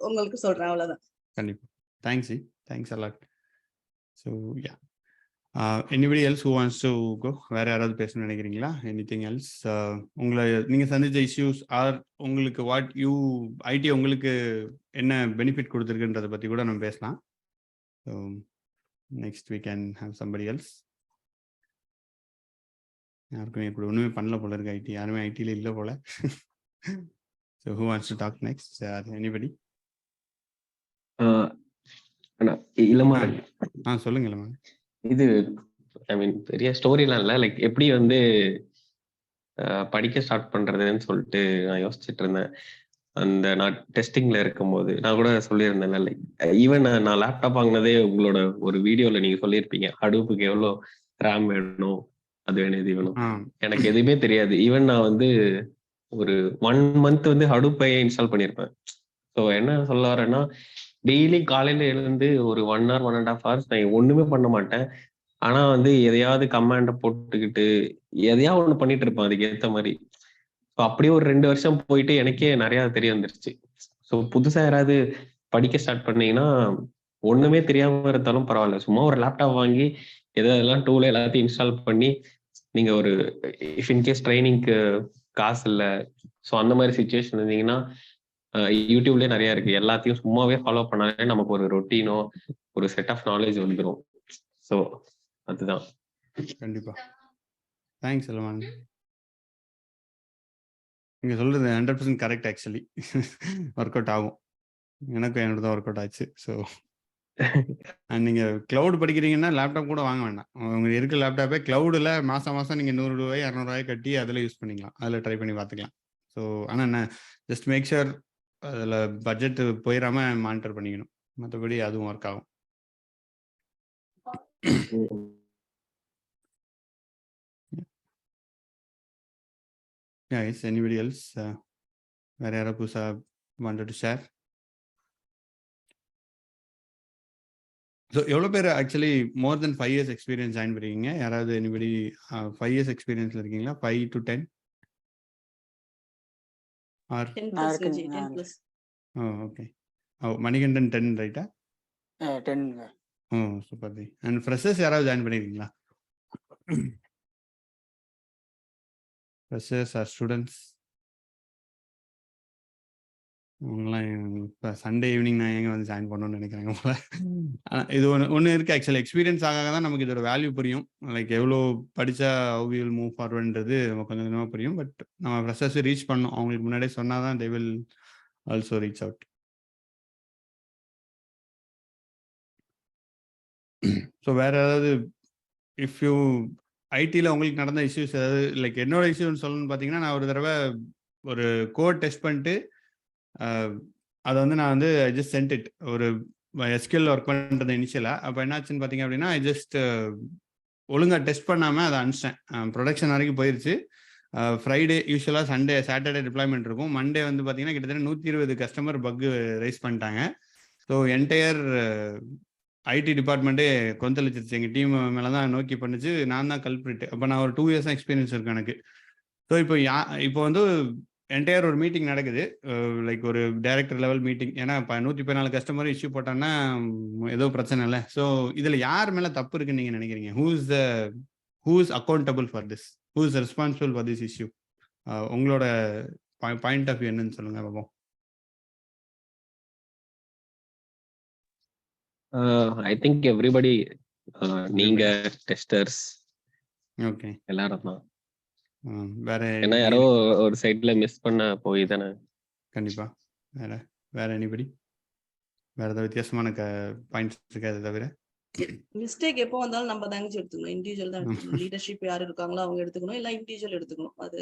உங்களுக்கு சொல்றேன், அவ்வளவுதான். கண்டிப்பா. Thanks. Thanks a lot. So yeah. Anybody else who wants to go? வேற யாராவது பேசணும்னு நினைக்கிறீங்களா? Anything else? உங்களை நீங்க சந்திச்ச இஷ்யூஸ் ஆர் உங்களுக்கு வாட் யூ ஐடி உங்களுக்கு என்ன பெனிஃபிட் கொடுத்துருக்குன்றதை பத்தி கூட நம்ம பேசலாம். So next we can have somebody else. யாருக்கும் இப்படி ஒண்ணுமே பண்ணல போல இருக்கு ஐடி, யாருமே ஐடியில இல்லை போல. So who wants to talk next? Anybody? Ilamaran சொல்லுங்க இளமாறன். இது ஐ மீன் பெரிய ஸ்டோரிலாம் இல்லை, லைக் எப்படி வந்து படிக்க ஸ்டார்ட் பண்றதுன்னு சொல்லிட்டு நான் யோசிச்சுட்டு இருந்தேன். அந்த நான் டெஸ்டிங்ல இருக்கும்போது நான் கூட சொல்லியிருந்தேன், லைக் ஈவன் நான் லேப்டாப் வாங்கினதே உங்களோட ஒரு வீடியோல நீங்க சொல்லியிருப்பீங்க, ஹடூப்புக்கு எவ்வளோ ரேம் வேணும், அது வேணும், இது வேணும். எனக்கு எதுவுமே தெரியாது. ஈவன் நான் வந்து ஒரு 1 month வந்து ஹடூப்பை இன்ஸ்டால் பண்ணியிருப்பேன். ஸோ என்ன சொல்ல வரேன்னா, டெய்லி காலையில எழுந்து ஒரு 1 hour 1.5 hours நான் ஒண்ணுமே பண்ண மாட்டேன். ஆனா வந்து எதையாவது கமாண்ட போட்டுக்கிட்டு எதையாவது ஒண்ணு பண்ணிட்டு இருப்பேன் அதுக்கு ஏத்த மாதிரி. ஸோ அப்படியே ஒரு 2 வருஷம் போயிட்டு எனக்கே நிறைய தெரிய வந்துருச்சு. ஸோ புதுசா யாராவது படிக்க ஸ்டார்ட் பண்ணீங்கன்னா ஒண்ணுமே தெரியாம இருந்தாலும் பரவாயில்ல, சும்மா ஒரு லேப்டாப் வாங்கி எதெல்லாம் டூல் எல்லாத்தையும் இன்ஸ்டால் பண்ணி நீங்க ஒரு இஃப் இன்கேஸ் ட்ரைனிங்க்கு காசு இல்லை, ஸோ அந்த மாதிரி சுச்சுவேஷன் இருந்தீங்கன்னா யூடியூப்லயே நிறைய இருக்கு, எல்லாத்தையும் சும்மாவே ஃபாலோ பண்ணாலே நமக்கு ஒரு ரொட்டீனோ ஒரு செட் ஆஃப் நாலேஜ் வந்துடும். ஸோ அதுதான். கண்டிப்பா. தேங்க்ஸ் இளமாறன். நீங்க சொல்றது 100% கரெக்ட். ஆக்சுவலி ஒர்க் அவுட் ஆகும். எனக்கும் என்னோட தான் ஒர்க் அவுட் ஆச்சு. ஸோ நீங்க கிளவுட் படிக்கிறீங்கன்னா லேப்டாப் கூட வாங்க வேண்டாம். உங்களுக்கு இருக்க லேப்டாப்பே கிளவுடில் மாசம் நீங்க 100 ரூபாய் 200 ரூபாய் கட்டி அதில் யூஸ் பண்ணிக்கலாம், அதில் ட்ரை பண்ணி பார்த்துக்கலாம். ஸோ ஆனால் என்ன, ஜஸ்ட் மேக் ஷுர் அதில் பட்ஜெட் போயிடாம மானிட்டர் பண்ணிக்கணும், மற்றபடி அதுவும் ஒர்க் ஆகும். Yeah, is anybody else? வேற யாராவது புதுசா wanted to share? ஸோ எவ்வளோ பேர் ஆக்சுவலி மோர் தென் 5 years எக்ஸ்பீரியன்ஸ் ஜாயின் பண்ணிருக்கீங்க? யாராவது எனிபடி 5 years எக்ஸ்பீரியன்ஸ்ல இருக்கீங்களா? 5 to 10 ஆர்? 10+. ஓகே. மணிகண்டன் 10 ரைட்டா? 10. சூப்பர் தி. அண்ட் ஃப்ரெஷர்ஸ் யாராவது ஜாயின் பண்ணிருக்கீங்களா? Freshers or students? அவங்களாம் இப்போ சண்டே ஈவினிங் நான் எங்கே வந்து ஜாயின் பண்ணணும்னு நினைக்கிறாங்க போல. இது ஒன்று இருக்குது ஆக்சுவலி, எக்ஸ்பீரியன்ஸ் ஆக தான் நமக்கு இதோட வேல்யூ புரியும். லைக் எவ்வளோ படித்தா ஹவ் வில் மூவ் ஃபார்வர்டுன்றது நமக்கு கொஞ்சம் கொஞ்சமாக புரியும். பட் நம்ம ஃப்ரெஷர்ஸ் ரீச் பண்ணணும், அவங்களுக்கு முன்னாடியே சொன்னால் தான் they will also reach out. So வேறு ஏதாவது இஃப் யூ ஐடியில் உங்களுக்கு நடந்த இஷ்யூஸ் ஏதாவது, லைக் என்னோட இஷ்யூன்னு சொல்லணும்னு பார்த்தீங்கன்னா, நான் ஒரு தடவை ஒரு கோட் டெஸ்ட் பண்ணிட்டு அதை வந்து நான் வந்து ஐ ஜஸ்ட் சென்ட் இட். ஒரு எஸ்கியூஎல் ஒர்க் பண்ணுறது இனிஷியலாக. அப்போ என்னாச்சுன்னு பார்த்தீங்க அப்படின்னா, ஐ ஜஸ்ட் ஒழுங்காக டெஸ்ட் பண்ணாமல் அதை அனுப்பிச்சிட்டேன். ப்ரொடக்ஷன் வரைக்கும் போயிடுச்சு. ஃப்ரைடே யூஸ்வலாக சாட்டர்டே டிப்ளாய்மெண்ட் இருக்கும். மண்டே வந்து பார்த்தீங்கன்னா கிட்டத்தட்ட 120 கஸ்டமர் பக்கு ரைஸ் பண்ணிட்டாங்க. ஸோ என்டையர் ஐடி டிபார்ட்மெண்ட்டே கொந்தளிச்சிருச்சு, எங்கள் டீம் மேலே தான் நோக்கி பண்ணுச்சு. நான் தான் கல்பிரிட். அப்போ நான் ஒரு 2 years எக்ஸ்பீரியன்ஸ் இருக்கு எனக்கு. ஸோ இப்போ வந்து என்டையர் ஒரு மீட்டிங் நடக்குது, லைக் ஒரு டைரக்டர் லெவல் மீட்டிங். ஏன்னா இப்போ 114 கஸ்டமர் இஷ்யூ போட்டாங்கன்னா ஏதோ பிரச்சனை இல்லை. ஸோ இதில் யார் மேலே தப்பு இருக்குன்னு நீங்கள் நினைக்கிறீங்க? Who is accountable for this? Who is responsible for this issue? உங்களோட பாயிண்ட் ஆஃப் வியூ என்னன்னு சொல்லுங்க பாப்போம். ஐ திங்க் எவ்ரிபடி, நீங்க டெஸ்டர்ஸ் ஓகே எல்லாரும் தான். வேற ஏன்னா யாரோ ஒரு சைட்ல மிஸ் பண்ண போய் தானே. கண்டிப்பா. வேற வேற எனிபடி வேற ஏதாவது வித்தியாசமான பாயிண்ட்ஸ் இருக்கா அதை தவிர? மிஸ்டேக் எப்போ வந்தாலும் நம்ம தாங்க எடுத்துக்கணும். இண்டிவிஜுவல் தான் எடுத்துக்கணும். லீடர்ஷிப் யார் இருக்காங்களோ அவங்க எடுத்துக்கணும், இல்லை இண்டிவிஜுவல் எடுத்துக்கணும். அது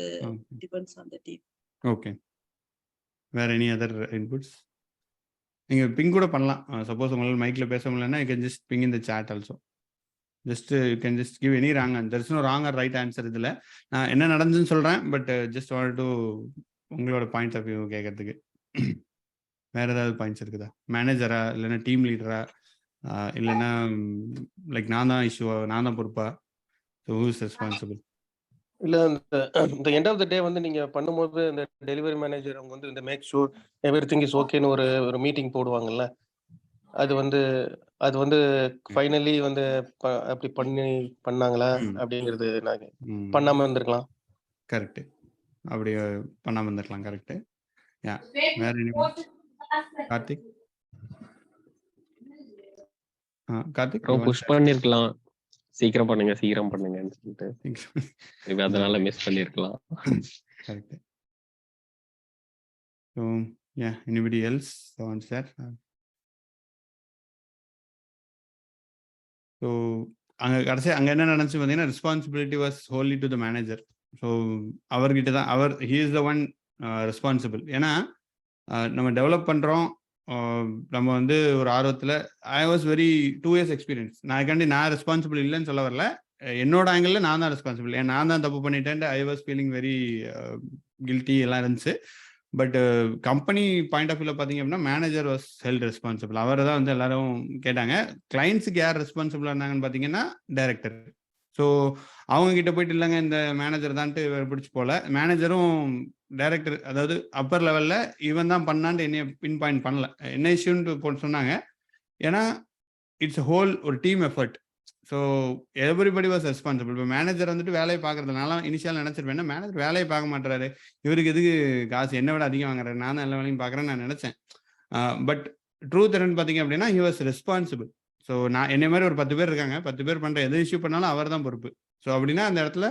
depends on the team. Okay. வேற எனி அதர் இன்புட்ஸ்? நீங்க பிங் கூட பண்ணலாம். சப்போஸ் உங்களால மைக்ல பேச முடியலன்னா you can just ping in the chat also. Just you can just give any wrong answer. There is no wrong or right answer இதில். நான் என்ன நடந்துன்னு சொல்கிறேன், பட் ஜஸ்ட் வாண்ட் டு உங்களோட பாயிண்ட்ஸ் ஆஃப் வியூ கேட்கறதுக்கு. வேற ஏதாவது பாயிண்ட்ஸ் இருக்குதா? மேனேஜரா, இல்லைன்னா டீம் லீடரா, இல்லைன்னா லைக் நான் தான் இஷ்யூவா, நான் தான் பொறுப்பா? So who is responsible? இல்லை இந்த எண்ட் ஆஃப் த டே வந்து நீங்கள் பண்ணும்போது இந்த டெலிவரி மேனேஜர் அவங்க வந்து இந்த make sure everything is ஓகேன்னு ஒரு மீட்டிங் போடுவாங்கல்ல, அது வந்து ஃபைனலி வந்து அப்படி பண்ணாங்களா அப்படிங்கிறது நாங்கள் பண்ணாமல் இருந்திருக்கலாம். கரெக்டு, அப்படி பண்ணாமல் இருந்திருக்கலாம். கரெக்டு. வேற கார்த்திக்? கார்த்திக் புஷ் பண்ணிருக்கலாம், சீக்கிரம் பண்ணுங்க சீக்கிரம் பண்ணுங்கன்னு சொல்லிட்டு அதனால மிஸ் பண்ணிருக்கலாம். Correct. So anybody else wants that? So அங்கே என்ன நடந்துச்சு பார்த்தீங்கன்னா, responsibility was only to the manager. So அவர்கிட்ட தான் he is the one responsible. ஏன்னா நம்ம டெவலப் பண்ணுறோம், நம்ம வந்து ஒரு ஆர்வத்தில் I was very 2 years experience. நான் ரெஸ்பான்சிபிள் இல்லைன்னு சொல்ல வரல, என்னோட ஆங்கிளில் நான் தான் ரெஸ்பான்சிபிள். நான் தான் தப்பு பண்ணிட்டேன். I was feeling very guilty எல்லாம் இருந்துச்சு. பட் கம்பெனி பாயிண்ட் ஆஃப் வியூவில் பார்த்தீங்க அப்படின்னா மேனேஜர் வாஸ் ஹெல்ட் ரெஸ்பான்சிபிள். அவரை தான் வந்து எல்லாரும் கேட்டாங்க. கிளைண்ட்ஸுக்கு யார் ரெஸ்பான்சிபிளாக இருந்தாங்கன்னு பார்த்தீங்கன்னா டைரக்டர். ஸோ அவங்க கிட்ட போயிட்டு இல்லைங்க இந்த மேனேஜர் தான்ட்டு பிடிச்சி போல. மேனேஜரும் டைரக்டர், அதாவது அப்பர் லெவலில் இவன் தான் பண்ணான்ட்டு என்னைய பின் பாயிண்ட் பண்ணல. என்ன இஷ்யூன்னு போட்டு சொன்னாங்க. ஏன்னா இட்ஸ் ஹோல் ஒரு team effort. So everybody was responsible. இப்போ மேனேஜர் வந்துட்டு வேலையை பார்க்கறதுனால இனிஷியல் நினச்சிருப்பேன், மேனேஜர் வேலையை பார்க்க மாட்டுறாரு, இவருக்கு எதுக்கு காசு என்ன விட அதிகம் வாங்குறாரு, நான் தான் எல்லா வேலையும் பார்க்குறேன்னு நான் நினச்சேன். பட் ட்ரூத் என்னன்னு பார்த்தீங்க அப்படின்னா ஹி வாஸ் ரெஸ்பான்சிபிள். ஸோ நான் என்னை மாதிரி ஒரு 10 பேர் இருக்காங்க, 10 பேர் பண்ணுற எது இஷ்யூ பண்ணாலும் அவர் தான் பொறுப்பு. ஸோ அப்படின்னா அந்த இடத்துல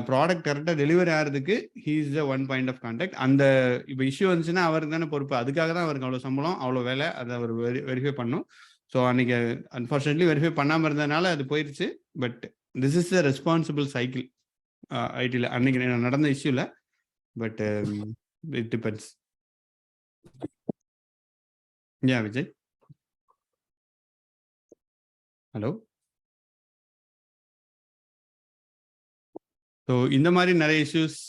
ப்ராடக்ட் கரெக்டாக டெலிவரி ஆகிறதுக்கு he is the one point of contact. அந்த இப்போ இஷ்யூ வந்துச்சுன்னா அவருக்கு தானே பொறுப்பு. அதுக்காக தான் அவருக்கு அவ்வளோ சம்பளம், அவ்வளோ வேலை, அதை அவர் வெரிஃபை பண்ணும். ஸோ அன்னைக்கு அன்ஃபார்ச்சுனேட்லி வெரிஃபை பண்ணாமல் இருந்ததுனால அது போயிடுச்சு. But this is the responsible cycle ஐடியில் அன்னைக்கு நடந்த இஷ்யூவில். But it depends. Vijay, hello. So இந்த மாதிரி நிறைய இஷ்யூஸ்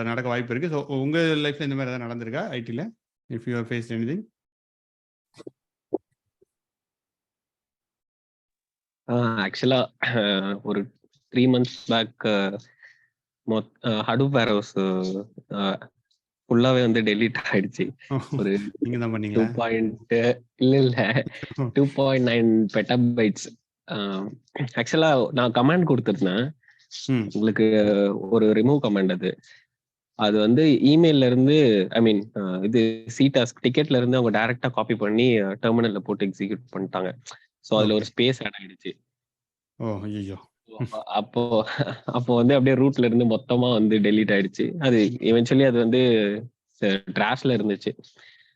நடக்க வாய்ப்பு இருக்குது. ஸோ உங்கள் லைஃப்பில் இந்த மாதிரி ஏதாவது நடந்திருக்கா ஐடியில்? If you have faced anything? ஆக்சுவலா ஒரு 3 months பேக் ஹடூப் வேர்ஹவுஸ் ஃபுல்லாவே வந்து டெலீட் ஆயிடுச்சு. ஒரு நீங்க தான் பண்ணீங்களா? 2.9 பெட்டாபைட்ஸ். ஆக்சுவலா நான் கமாண்ட் கொடுத்துருந்தேன் உங்களுக்கு, ஒரு ரிமூவ் கமாண்ட். அது வந்து இமெயில்ல இருந்து, ஐ மீன் இது சிடாஸ்க் டிக்கெட்ல இருந்து அவங்க டைரக்டா காப்பி பண்ணி டெர்மினல்ல போட்டு எக்ஸிக்யூட் பண்ணிட்டாங்க. ஸோ அதுல ஒரு ஸ்பேஸ் ஆட் ஆயிடுச்சு. அப்போ வந்து அப்படியே ரூட்ல இருந்து மொத்தமா வந்து டெலீட் ஆயிடுச்சு. அது இவென்ச்சுவலி அது வந்து டிராஷ்ல இருந்துச்சு,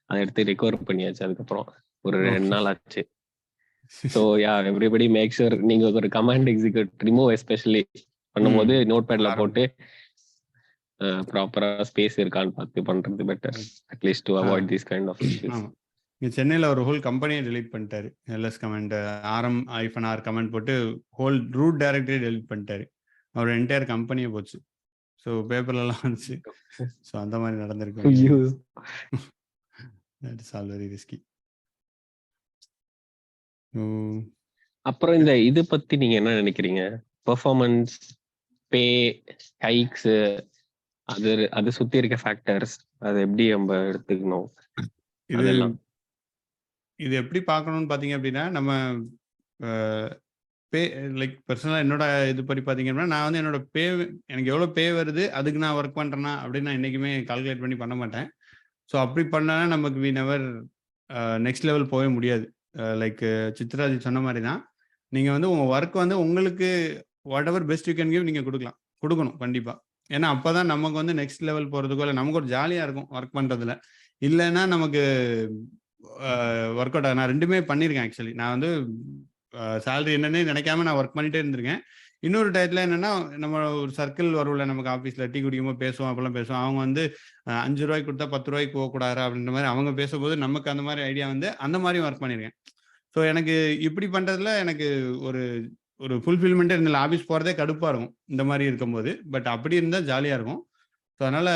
அதை எடுத்து ரெக்கவர் பண்ணியாச்சு. அதுக்கப்புறம் ஒரு 2 நாள் ஆச்சு. ஸோ எவ்ரிபடி மேக் ஷூர் நீங்க ஒரு கமாண்ட் எக்ஸிக்யூட் ரிமூவ் எஸ்பெஷலி பண்ணும்போது நோட் பேட்ல போட்டு ப்ராப்பரா ஸ்பேஸ் இருக்கான்னு பார்த்து பண்றது better, at least to avoid this kind of issues. சென்னையில் ஒரு ஹோல் கம்பெனியை டெலீட் பண்ணிட்டாரு. எல்எஸ் கமெண்ட் RM-R கமெண்ட் போட்டு ஹோல் ரூட் டைரக்டரி டெலீட் பண்ணிட்டாரு. அவர் என்டையர் கம்பெனியே போச்சு. ஸோ பேப்பர்லாம் வந்துச்சு. ஸோ அந்த மாதிரி நடந்திருக்கு. That is all very risky. அப்புறம் இந்த இது பத்தி நீங்க என்ன நினைக்கிறீங்க? பெர்ஃபார்மன்ஸ், பே ஹைக்ஸ், அது சுத்தி இருக்க ஃபேக்டர்ஸ், அது எப்படி நம்ம எடுத்துக்கணும்? இது எப்படி பார்க்கணும்னு பார்த்தீங்க அப்படின்னா, நம்ம பே லைக் பர்சனலாக என்னோட இது படி பார்த்தீங்க அப்படின்னா, நான் வந்து என்னோட பே எனக்கு எவ்வளோ பே வருது அதுக்கு நான் ஒர்க் பண்ணுறேன்னா அப்படின்னு நான் என்றைக்குமே கால்குலேட் பண்ணி பண்ண மாட்டேன். ஸோ அப்படி பண்ணால் நமக்கு வி நெவர் நெக்ஸ்ட் லெவல் போகவே முடியாது. லைக் சித்ராஜி சொன்ன மாதிரி தான், நீங்கள் வந்து உங்கள் ஒர்க் வந்து உங்களுக்கு what ever best you can give நீங்கள் கொடுக்கணும் கண்டிப்பாக. ஏன்னா அப்பதான் நமக்கு வந்து நெக்ஸ்ட் லெவல் போறதுக்கோ இல்லை நமக்கு ஒரு ஜாலியா இருக்கும் ஒர்க் பண்றதுல. இல்லைன்னா நமக்கு ஒர்க் அவுட் ஆகும். நான் 2மே பண்ணியிருக்கேன் ஆக்சுவலி. நான் வந்து சேலரி என்னன்னே நினைக்காம நான் ஒர்க் பண்ணிட்டே இருந்திருக்கேன். இன்னொரு டயத்துல என்னன்னா, நம்ம ஒரு சர்க்கிள் வரும்ல நமக்கு ஆஃபீஸ்ல டீ குடிக்கும்போது பேசுவோம், அப்பெல்லாம் பேசுவோம். அவங்க வந்து 5 ரூபாய்க்கு கொடுத்தா 10 ரூபாய்க்கு போகக்கூடாது அப்படின்ற மாதிரி அவங்க பேசும்போது நமக்கு அந்த மாதிரி ஐடியா வந்து அந்த மாதிரியும் ஒர்க் பண்ணியிருக்கேன். ஸோ எனக்கு இப்படி பண்றதுல எனக்கு ஒரு ஒரு ஃபுல்ஃபில்மெண்ட்டே இருந்தில்ல. ஆஃபீஸ் போறதே கடுப்பா இருக்கும் இந்த மாதிரி இருக்கும்போது. பட் அப்படி இருந்தா ஜாலியா இருக்கும். ஸோ அதனால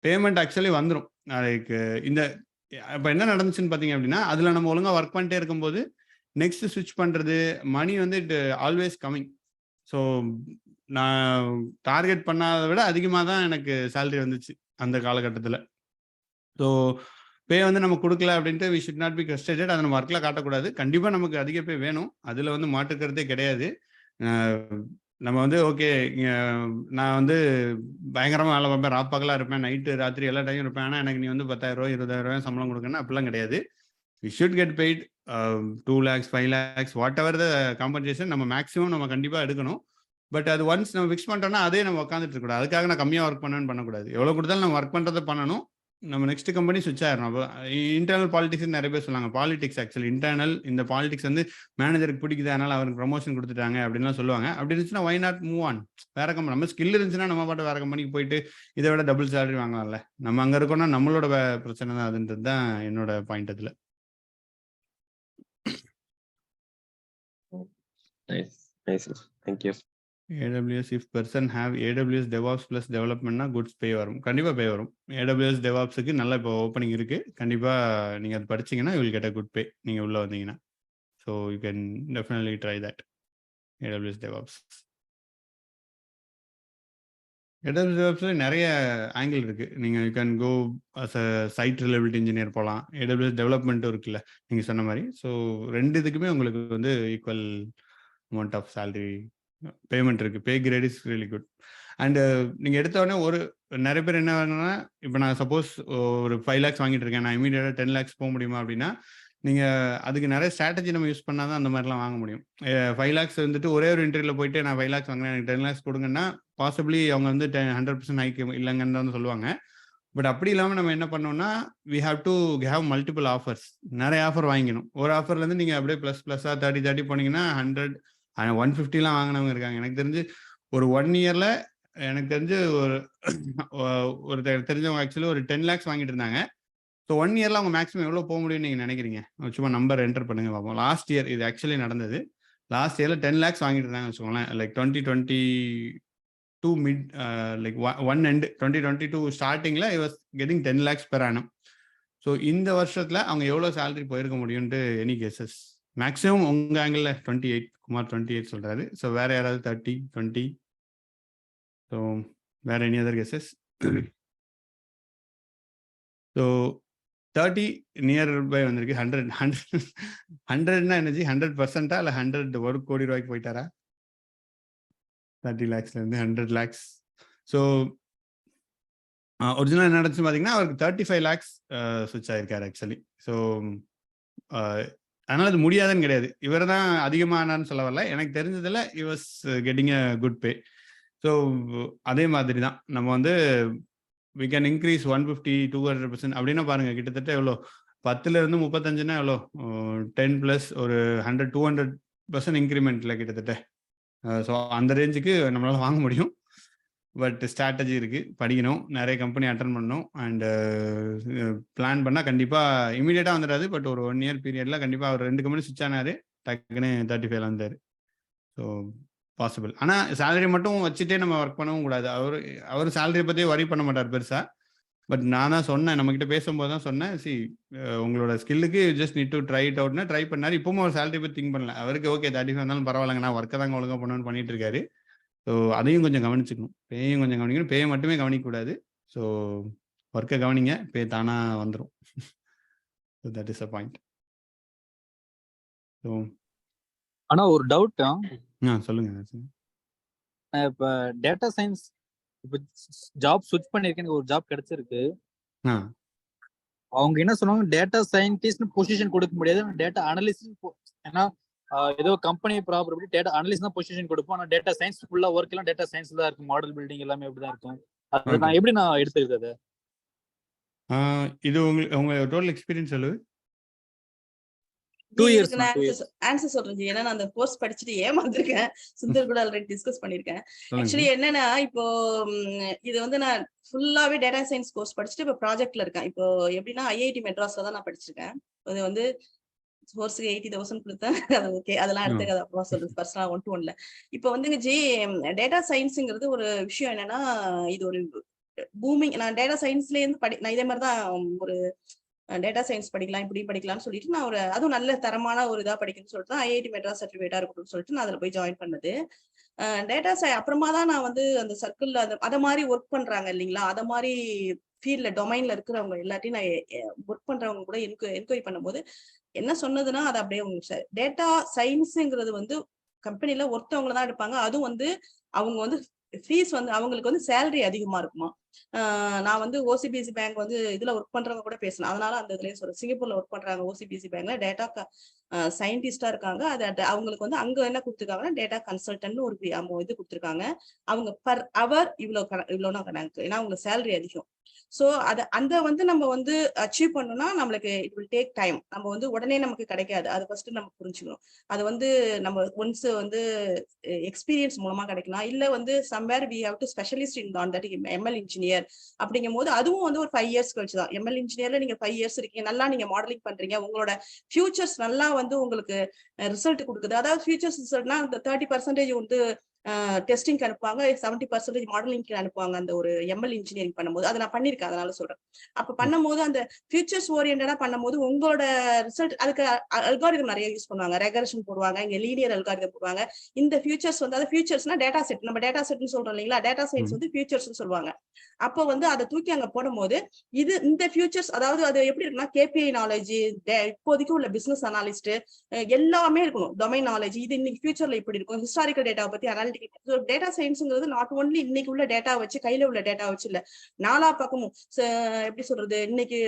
பேமெண்ட் ஆக்சுவலி வந்துடும். லைக் இந்த இப்போ என்ன நடந்துச்சுன்னு பார்த்தீங்க அப்படின்னா, அதில் நம்ம ஒழுங்காக ஒர்க் பண்ணிட்டே இருக்கும்போது நெக்ஸ்ட் ஸ்விட்ச் பண்ணுறது மணி வந்து இட் ஆல்வேஸ் கம்மிங். ஸோ நான் டார்கெட் பண்ணாத விட அதிகமாக தான் எனக்கு சேலரி வந்துச்சு அந்த காலகட்டத்தில். ஸோ பே வந்து நம்ம கொடுக்கல அப்படின்ட்டு we should not be frustrated. அதை நம்ம ஒர்க்கில் காட்டக்கூடாது. கண்டிப்பாக நமக்கு அதிக பே வேணும். அதில் வந்து மாற்றுக்கிறதே கிடையாது. நம்ம வந்து ஓகே நான் வந்து பயங்கரமாக வேலை பார்ப்பேன், ராப்பாக்கெல்லாம் இருப்பேன், நைட்டு ராத்திரி எல்லா டைம் இருப்பேன். ஆனால் எனக்கு நீ வந்து 10,000 ரூபா 20,000 சம்பளம் கொடுக்கணும் அப்படிலாம் கிடையாது. We should get paid 2 lakhs 5 lakhs whatever the compensation நம்ம மேக்ஸிமம் நம்ம கண்டிப்பாக எடுக்கணும். பட் அது ஒன்ஸ் நம்ம ஃபிக்ஸ் பண்ணிட்டோம்னா அதே நம்ம உட்காந்துட்டு இருக்கக்கூடாது. அதுக்காக நான் கம்மியாக ஒர்க் பண்ணக்கூடாது. எவ்வளோ கொடுத்தாலும் நம்ம ஒர்க் பண்ணுறதை பண்ணணும். நம்ம நெக்ஸ்ட் கம்பெனி ஸ்விட்ச் ஆயிடணும். அப்போ இன்டர்னல் பாலிடிக்ஸ் நிறைய பேர் சொல்லாங்க. பாலிடிக்ஸ் ஆக்சுவலி இன்டர்னல் இந்த பாலிடிக்ஸ் வந்து மேனேஜருக்கு பிடிக்குது, அதனால அவருக்கு ப்ரமோஷன் கொடுத்துட்டாங்க அப்படின்லாம் சொல்லுவாங்க. அப்படி இருந்துச்சுன்னா வை நாட் மூவ் ஆன் வேற கம்பெனி. நம்ம ஸ்கில் இருந்துச்சுன்னா நம்ம பாட்டு வேற கம்பெனிக்கு போயிட்டு இதை விட டபுள் சேலரி வாங்கலாம்ல. நம்ம அங்கே இருக்கோம்னா நம்மளோட பிரச்சனை தான் அதுன்றது தான் என்னோட பாயிண்ட். அதில் thank you. AWS if person have AWS DevOps plus developmentனா குட்ஸ் பே வரும். கண்டிப்பாக பே வரும். AWS DevOpsக்கு நல்ல இப்போ ஓப்பனிங் இருக்கு. கண்டிப்பாக நீங்கள் அது படிச்சீங்கன்னா you will get a good pay நீங்கள் உள்ளே வந்தீங்கன்னா. So you can definitely try that AWS DevOps. AWS DevOpsல நிறைய ஆங்கிள் இருக்கு. நீங்கள் you can go as a site reliability engineer போகலாம். AWS டெவலப்மெண்ட்டும் இருக்குல்ல நீங்கள் சொன்ன மாதிரி. ஸோ 2 இதுக்குமே உங்களுக்கு வந்து equal amount of salary payment இருக்கு. Pay grade is really good. And நீங்கள் எடுத்தோடனே நிறைய பேர் என்ன வேணும்னா, இப்போ நான் சப்போஸ் ஒரு 5 lakhs வாங்கிட்டு இருக்கேன், நான் இமீடியட்டாக 10 lakhs போக முடியுமா அப்படின்னா, நீங்கள் அதுக்கு நிறைய ஸ்ட்ராட்டஜி நம்ம யூஸ் பண்ணால் தான் அந்த மாதிரிலாம் வாங்க முடியும். 5 lakhs வந்துட்டு ஒரே ஒரு இன்டர்வியூவில் போயிட்டு நான் 5 lakhs வாங்கினேன், எனக்கு 10 lakhs கொடுங்கன்னா பாசிபிளி அவங்க வந்து 100% ஹைக் இல்லைங்கன்னு தான் சொல்லுவாங்க. பட் அப்படி இல்லாமல் நம்ம என்ன பண்ணோம்னா, we have to have multiple offers. நிறைய ஆஃபர் வாங்கிக்கணும். ஒரு ஆஃபர்லேருந்து நீங்கள் அப்படியே ப்ளஸ்ஸாக 30 போனீங்கன்னா 100 150 வாங்கினவங்க இருக்காங்க. எனக்கு தெரிஞ்சு ஒரு 1 yearல எனக்கு தெரிஞ்சு ஒரு தெரிஞ்சவங்க ஆக்சுவலி ஒரு 10 lakhs வாங்கிட்டு இருந்தாங்க. ஸோ 1 yearல அவங்க மேக்ஸிமம் எவ்வளோ போக முடியும்னு நீங்கள் நினைக்கிறீங்க? சும்மா நம்பர் என்டர் பண்ணுங்க பார்ப்போம். லாஸ்ட் இயர் இது ஆக்சுவலி நடந்தது. லாஸ்ட் இயர்ல 10 lakhs வாங்கிட்டு இருந்தாங்க வச்சுக்கோங்களேன். லைக் 2022 மிட் லைக் 1 end 2022 ஸ்டார்டிங்ல I was getting 10 lakhs per annum. So இந்த வருஷத்துல அவங்க எவ்வளோ சேலரி போயிருக்க முடியும்ட்டு எனி கெஸஸ்? மேக்ஸிமம் உங்க ஆங்கிள் 28 குமார் 28 சொல்றாரு. ஸோ வேற யாராவது 30 20? ஸோ வேற any other guesses? So 30 nearby வந்திருக்கு. 100னா என்னது? 100% இல்லை 1 கோடி ரூபாய்க்கு போயிட்டாரா? 30 lakhsலேருந்து 100 lakhs. ஸோ ஒரிஜினல் என்ன நடந்துச்சு பார்த்தீங்கன்னா, அவருக்கு 35 lakhs ஸ்விட்ச் ஆயிருக்காரு ஆக்சுவலி. ஸோ அதனால அது முடியாதுன்னு கிடையாது. இவர் தான் அதிகமானான்னு சொல்ல வரல. எனக்கு தெரிஞ்சதில் he was getting a good pay. So அதே மாதிரி தான் நம்ம வந்து வி கேன் இன்க்ரீஸ் 150-200% அப்படின்னா பாருங்க, கிட்டத்தட்ட எவ்வளோ 10லேருந்து 35னா எவ்வளோ 10+ ஒரு 100-200% இன்க்ரிமெண்ட்ல கிட்டத்தட்ட. ஸோ அந்த ரேஞ்சுக்கு நம்மளால வாங்க முடியும். பட் ஸ்ட்ராட்டஜி இருக்கு, படிக்கணும், நிறைய கம்பெனி அட்டன் பண்ணணும், அண்ட் பிளான் பண்ணால் கண்டிப்பாக இமீடியட்டாக வந்துடாது. பட் ஒரு 1 year பீரியட்ல கண்டிப்பாக அவர் 2 கம்பெனி ஸ்விட்ச் ஆனாரு, டக்குன்னு 35 வந்தார். So possible. ஆனால் சேலரி மட்டும் வச்சுட்டே நம்ம ஒர்க் பண்ணவும் கூடாது. அவர் சேலரியை பற்றி வரி பண்ண மாட்டார் பெருசாக. பட் நான் தான் சொன்னேன், நம்மக்கிட்ட பேசும்போது தான் சொன்னேன், உங்களோட ஸ்கில்லுக்கு just need to try it அவுட்னா ட்ரை பண்ணார். இப்பவும் ஒரு சேலரி பற்றி திங்க் பண்ணல. அவருக்கு ஓகே 35 வந்தாலும் பரவாயில்லைங்க, நான் ஒர்க்கை தாங்க ஒழுங்காக பண்ணணும்னு பண்ணிட்டு இருக்காரு. ஸோ அதையும் கொஞ்சம் கவனிச்சுக்கணும். பேயும் கொஞ்சம் கவனிக்கணும். பேயை மட்டுமே கவனிக்கக்கூடாது. ஸோ ஒர்க்கை கவனிங்க, பே தானாக வந்துடும். So that is a point. So ஆனால் ஒரு டவுட், சொல்லுங்க. இப்போ டேட்டா சயின்ஸ் இப்போ ஜாப் ஸ்விட்ச் பண்ணியிருக்கேன், ஒரு ஜாப் கிடைச்சிருக்கு. அவங்க என்ன சொன்னாங்க, டேட்டா சயின்டிஸ்ட் பொசிஷன் கொடுக்க முடியாது, டேட்டா அனலிஸ்ட். ஏன்னா ஏதோ கம்பெனி ப்ராப்பர்ட்டி டேட்டா அனலிஸ்ட் தான் பொசிஷன் கொடுப்போம். ஆனால் டேட்டா சயின்ஸ் ஃபுல்லா ஒர்க் எல்லாம் டேட்டா சயின்ஸ் தான் இருக்கும். மாடல் பில்டிங் எல்லாமே அப்படிதான் இருக்கும். அது நான் எப்படி நான் எடுத்துக்கிறது? இது உங்க டோட்டல் எக்ஸ்பீரியன்ஸ் சொல்லு. 2 years நான் ஆன்சர் சொல்றேன். ஏன்னா நான் அந்த கோர்ஸ் படிச்சுட்டு ஏமாந்துருக்கேன். சுந்தர் கூட ஆல்ரெடி டிஸ்கஸ் பண்ணிருக்கேன். ஆக்சுவலி என்னன்னா இப்போ இது வந்து நான் ஃபுல்லாவே டேட்டா சயின்ஸ் கோர்ஸ் படிச்சுட்டு இப்போ ப்ராஜெக்ட்ல இருக்கேன். இப்போ எப்படின்னா ஐஐடி மெட்ராஸ்ல தான் நான் படிச்சிருக்கேன். அது வந்து கோர்ஸுக்கு 80,000 கொடுத்தேன். அது ஓகே, அதெல்லாம் எடுத்துக்க அப்புறம் சொல்றது பர்சனலா 1-to-1ல. இப்போ வந்துங்க டேட்டா சயின்ஸுங்கிறது ஒரு விஷயம் என்னன்னா, இது ஒரு பூமிங். நான் டேட்டா சயின்ஸ்ல இருந்து நான் இதே மாதிரி தான் ஒரு டேட்டா சயின்ஸ் படிக்கலாம், இப்படி படிக்கலாம்னு சொல்லிட்டு நான் அதுவும் நல்ல தரமான ஒரு இதா படிக்கணும்னு சொல்லிட்டு தான் ஐஐடி மெட்ராஸ் சர்டிஃபிகேட்டா இருக்கணும்னு சொல்லிட்டு நான் அதுல போய் ஜாயின் பண்ணது. அப்புறமா தான் நான் வந்து அந்த சர்க்கிள்ல அத மாதிரி ஒர்க் பண்றாங்க இல்லைங்களா, அத மாதிரி ஃபீல்ட்ல டொமைன்ல இருக்கிறவங்க எல்லாத்தையும் நான் ஒர்க் பண்றவங்க கூட என்கொயரி பண்ணும்போது என்ன சொன்னதுன்னா, அது அப்படியே உங்களுக்கு டேட்டா சயின்ஸுங்கிறது வந்து கம்பெனில ஒருத்தவங்க தான் எடுப்பாங்க. அதுவும் வந்து அவங்க வந்து ஃபீஸ் வந்து அவங்களுக்கு வந்து சேலரி அதிகமா இருக்குமா. நான் வந்து ஓசிபிசி பேங்க் வந்து இதுல ஒர்க் பண்றவங்க கூட பேசினேன். அதனால அந்த இதுலயே சொல்றேன். சிங்கப்பூர்ல ஒர்க் பண்றாங்க ஓசிபிசி பேங்க்ல டேட்டா சயின்டிஸ்டா இருக்காங்க. அது அவங்களுக்கு வந்து அங்க என்ன கொடுத்துருக்காங்கன்னா டேட்டா கன்சல்டன்ட்னு ஒரு இது கொடுத்துருக்காங்க. அவங்க பர் அவர் இவ்வளோனா கணக்கு. ஏன்னா அவங்க சேலரி அதிகம். சோ அந்த வந்து நம்ம வந்து அச்சீவ் பண்ணணும்னா நம்மளுக்கு இட் வில் டேக் டைம். நம்ம வந்து உடனே நமக்கு கிடைக்காது. அது ஃபர்ஸ்ட் நம்ம புரிஞ்சுக்கணும். அது வந்து நம்ம ஒன்ஸ் வந்து எக்ஸ்பீரியன்ஸ் மூலமா கிடைக்கலாம். இல்ல வந்து somewhere we have to specialist in on that ML engineer அப்படிங்கும் போது அதுவும் வந்து ஒரு 5 years கழிச்சு தான். எம்எல் இன்ஜினியர்ல நீங்க 5 years இருக்கீங்க, நல்லா நீங்க மாடலிங் பண்றீங்க, உங்களோட ஃபியூச்சர்ஸ் நல்லா வந்து உங்களுக்கு ரிசல்ட் கொடுக்குது. அதாவது ஃபியூச்சர்ஸ் ரிசல்ட்னா அந்த 30% வந்து டெஸ்டிங் அனுப்புவாங்க, 70% மாடலிங்க்கு அனுப்புவாங்க. அந்த ஒரு எம்எல் இன்ஜினியரிங் பண்ணும்போது அதை நான் பண்ணிருக்கேன், அதனால சொல்றேன். அப்ப பண்ணும்போது அந்த ஃபியூச்சர்ஸ் ஓரியன்டா பண்ணும்போது உங்களோட ரிசல்ட் அதுக்கு அல்காரிதம் நிறைய யூஸ் பண்ணுவாங்க. ரெகரேஷன் போடுவாங்க, இங்க லீனியர் அல்காரிதம் போடுவாங்க. இந்த ஃபியூச்சர்ஸ் வந்து அது ஃபியூச்சர்ஸ்னா டேட்டா செட், நம்ம டேட்டா செட்னு சொல்றோம் இல்லைங்களா, டேட்டா சயின்ஸ் வந்து ஃபியூச்சர்ஸ்னு சொல்லுவாங்க. அப்போ வந்து அதை தூக்கி அங்க போடும்போது இந்த ஃபியூச்சர்ஸ் அதாவது அது எப்படி இருக்குன்னா கேபிஐ நாலேஜ், இப்போதைக்கு உள்ள பிசினஸ் அனாலிஸ்ட் எல்லாமே இருக்கணும். டொமைன் நாலேஜ், இது இன்னைக்கு ஃபியூச்சர்ல இப்படி இருக்கும், ஹிஸ்டாரிக்கல் டேட்டா பத்தி டேட்டா சயின்ஸ்ங்கிறது நாட் ஒன்லி இன்னைக்கு உள்ள டேட்டா வச்சு கையில உள்ள டேட்டா வச்சு இல்ல, நாலா பக்கமும் எப்படி சொல்றது, இன்னைக்கு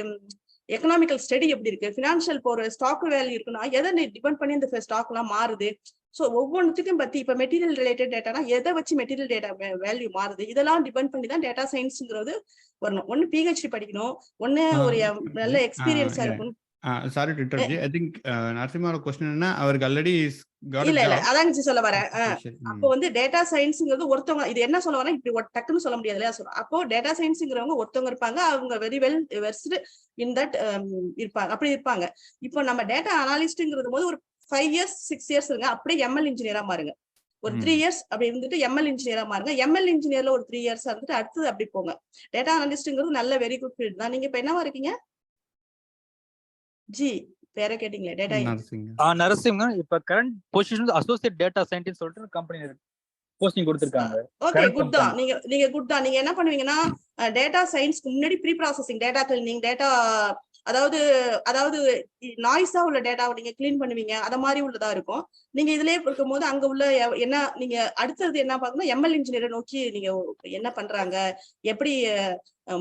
எக்கனாமிக்கல் ஸ்டடி எப்படி இருக்கு, பினான்சியல் போற ஸ்டாக் வேல்யூ இருக்குன்னா எதை டிபெண்ட் பண்ணி இந்த ஸ்டாக் எல்லாம் மாறுது. சோ ஒவ்வொன்றுத்துக்கும் பத்தி இப்ப மெட்டீரியல் ரிலேட்டட் டேட்டானா எதை வச்சு மெட்டீரியல் டேட்டா வேல்யூ மாறுது, இதெல்லாம் டிபெண்ட் பண்ணி தான் டேட்டா சயின்ஸ்ங்கிறது வரணும். ஒன்னு பிஹெச்டி படிக்கணும், ஒன்னு ஒரு நல்ல எக்ஸ்பீரியன்ஸா இருக்கணும். Sorry to interrupt. I think நரசிம்மாவோட क्वेश्चन என்ன, அவருக்கு ஆல்ரெடி இல்ல அதாங்க சொல்ல வரேன். அப்போ வந்து டேட்டா சயின்ஸ்ங்கிறது ஒருத்தவங்க, இது என்ன சொல்ல வரேன், இப்படி டக்குன்னு சொல்ல முடியாது இல்லையா சொல்றேன். அப்போ டேட்டா சயின்ஸ்ங்கிறவங்க ஒருத்தவங்க இருப்பாங்க, அவங்க வெரி வெல் வெர்ஸ்டு இன் தட் இருப்பாங்க, அப்படி இருப்பாங்க. இப்போ நம்ம டேட்டா அனாலிஸ்ட்ங்கிறது போது ஒரு 5 years 6 years இருங்க, அப்படியே எம்எல் இன்ஜினியரா மாறுங்க. ஒரு 3 years அப்படி இருந்துட்டு எம்எல் இன்ஜினியரா மாறுங்க. எம்எல் இன்ஜினியர்ல ஒரு 3 years இருந்துட்டு அடுத்தது அப்படி போங்க. டேட்டா அனாலிஸ்ட்ங்கிறது நல்ல வெரி குட் ஃபீல்ட் தான். நீங்க இப்ப என்னவா இருக்கீங்க பேரை கேட்டீங்களே, டேட்டா நரசிங்க. இப்ப current position associate data scientist சொல்லிட்டு கம்பெனி போஸ்டிங் கொடுத்திருக்காங்க. ஓகே, குட் தான். நீங்க குட் தான். நீங்க என்ன பண்ணுவீங்கன்னா டேட்டா சயின்ஸ்க்கு முன்னாடி preprocessing, data cleaning, data அதாவது நாய்ஸா உள்ள டேட்டாவை நீங்க கிளீன் பண்ணுவீங்க, அத மாதிரி உள்ளதா இருக்கும். நீங்க இதுலயே இருக்கும்போது அங்க உள்ள என்ன நீங்க அடுத்தது என்ன பாக்கணும், எம்எல் இன்ஜினியரை நோக்கி நீங்க என்ன பண்றாங்க, எப்படி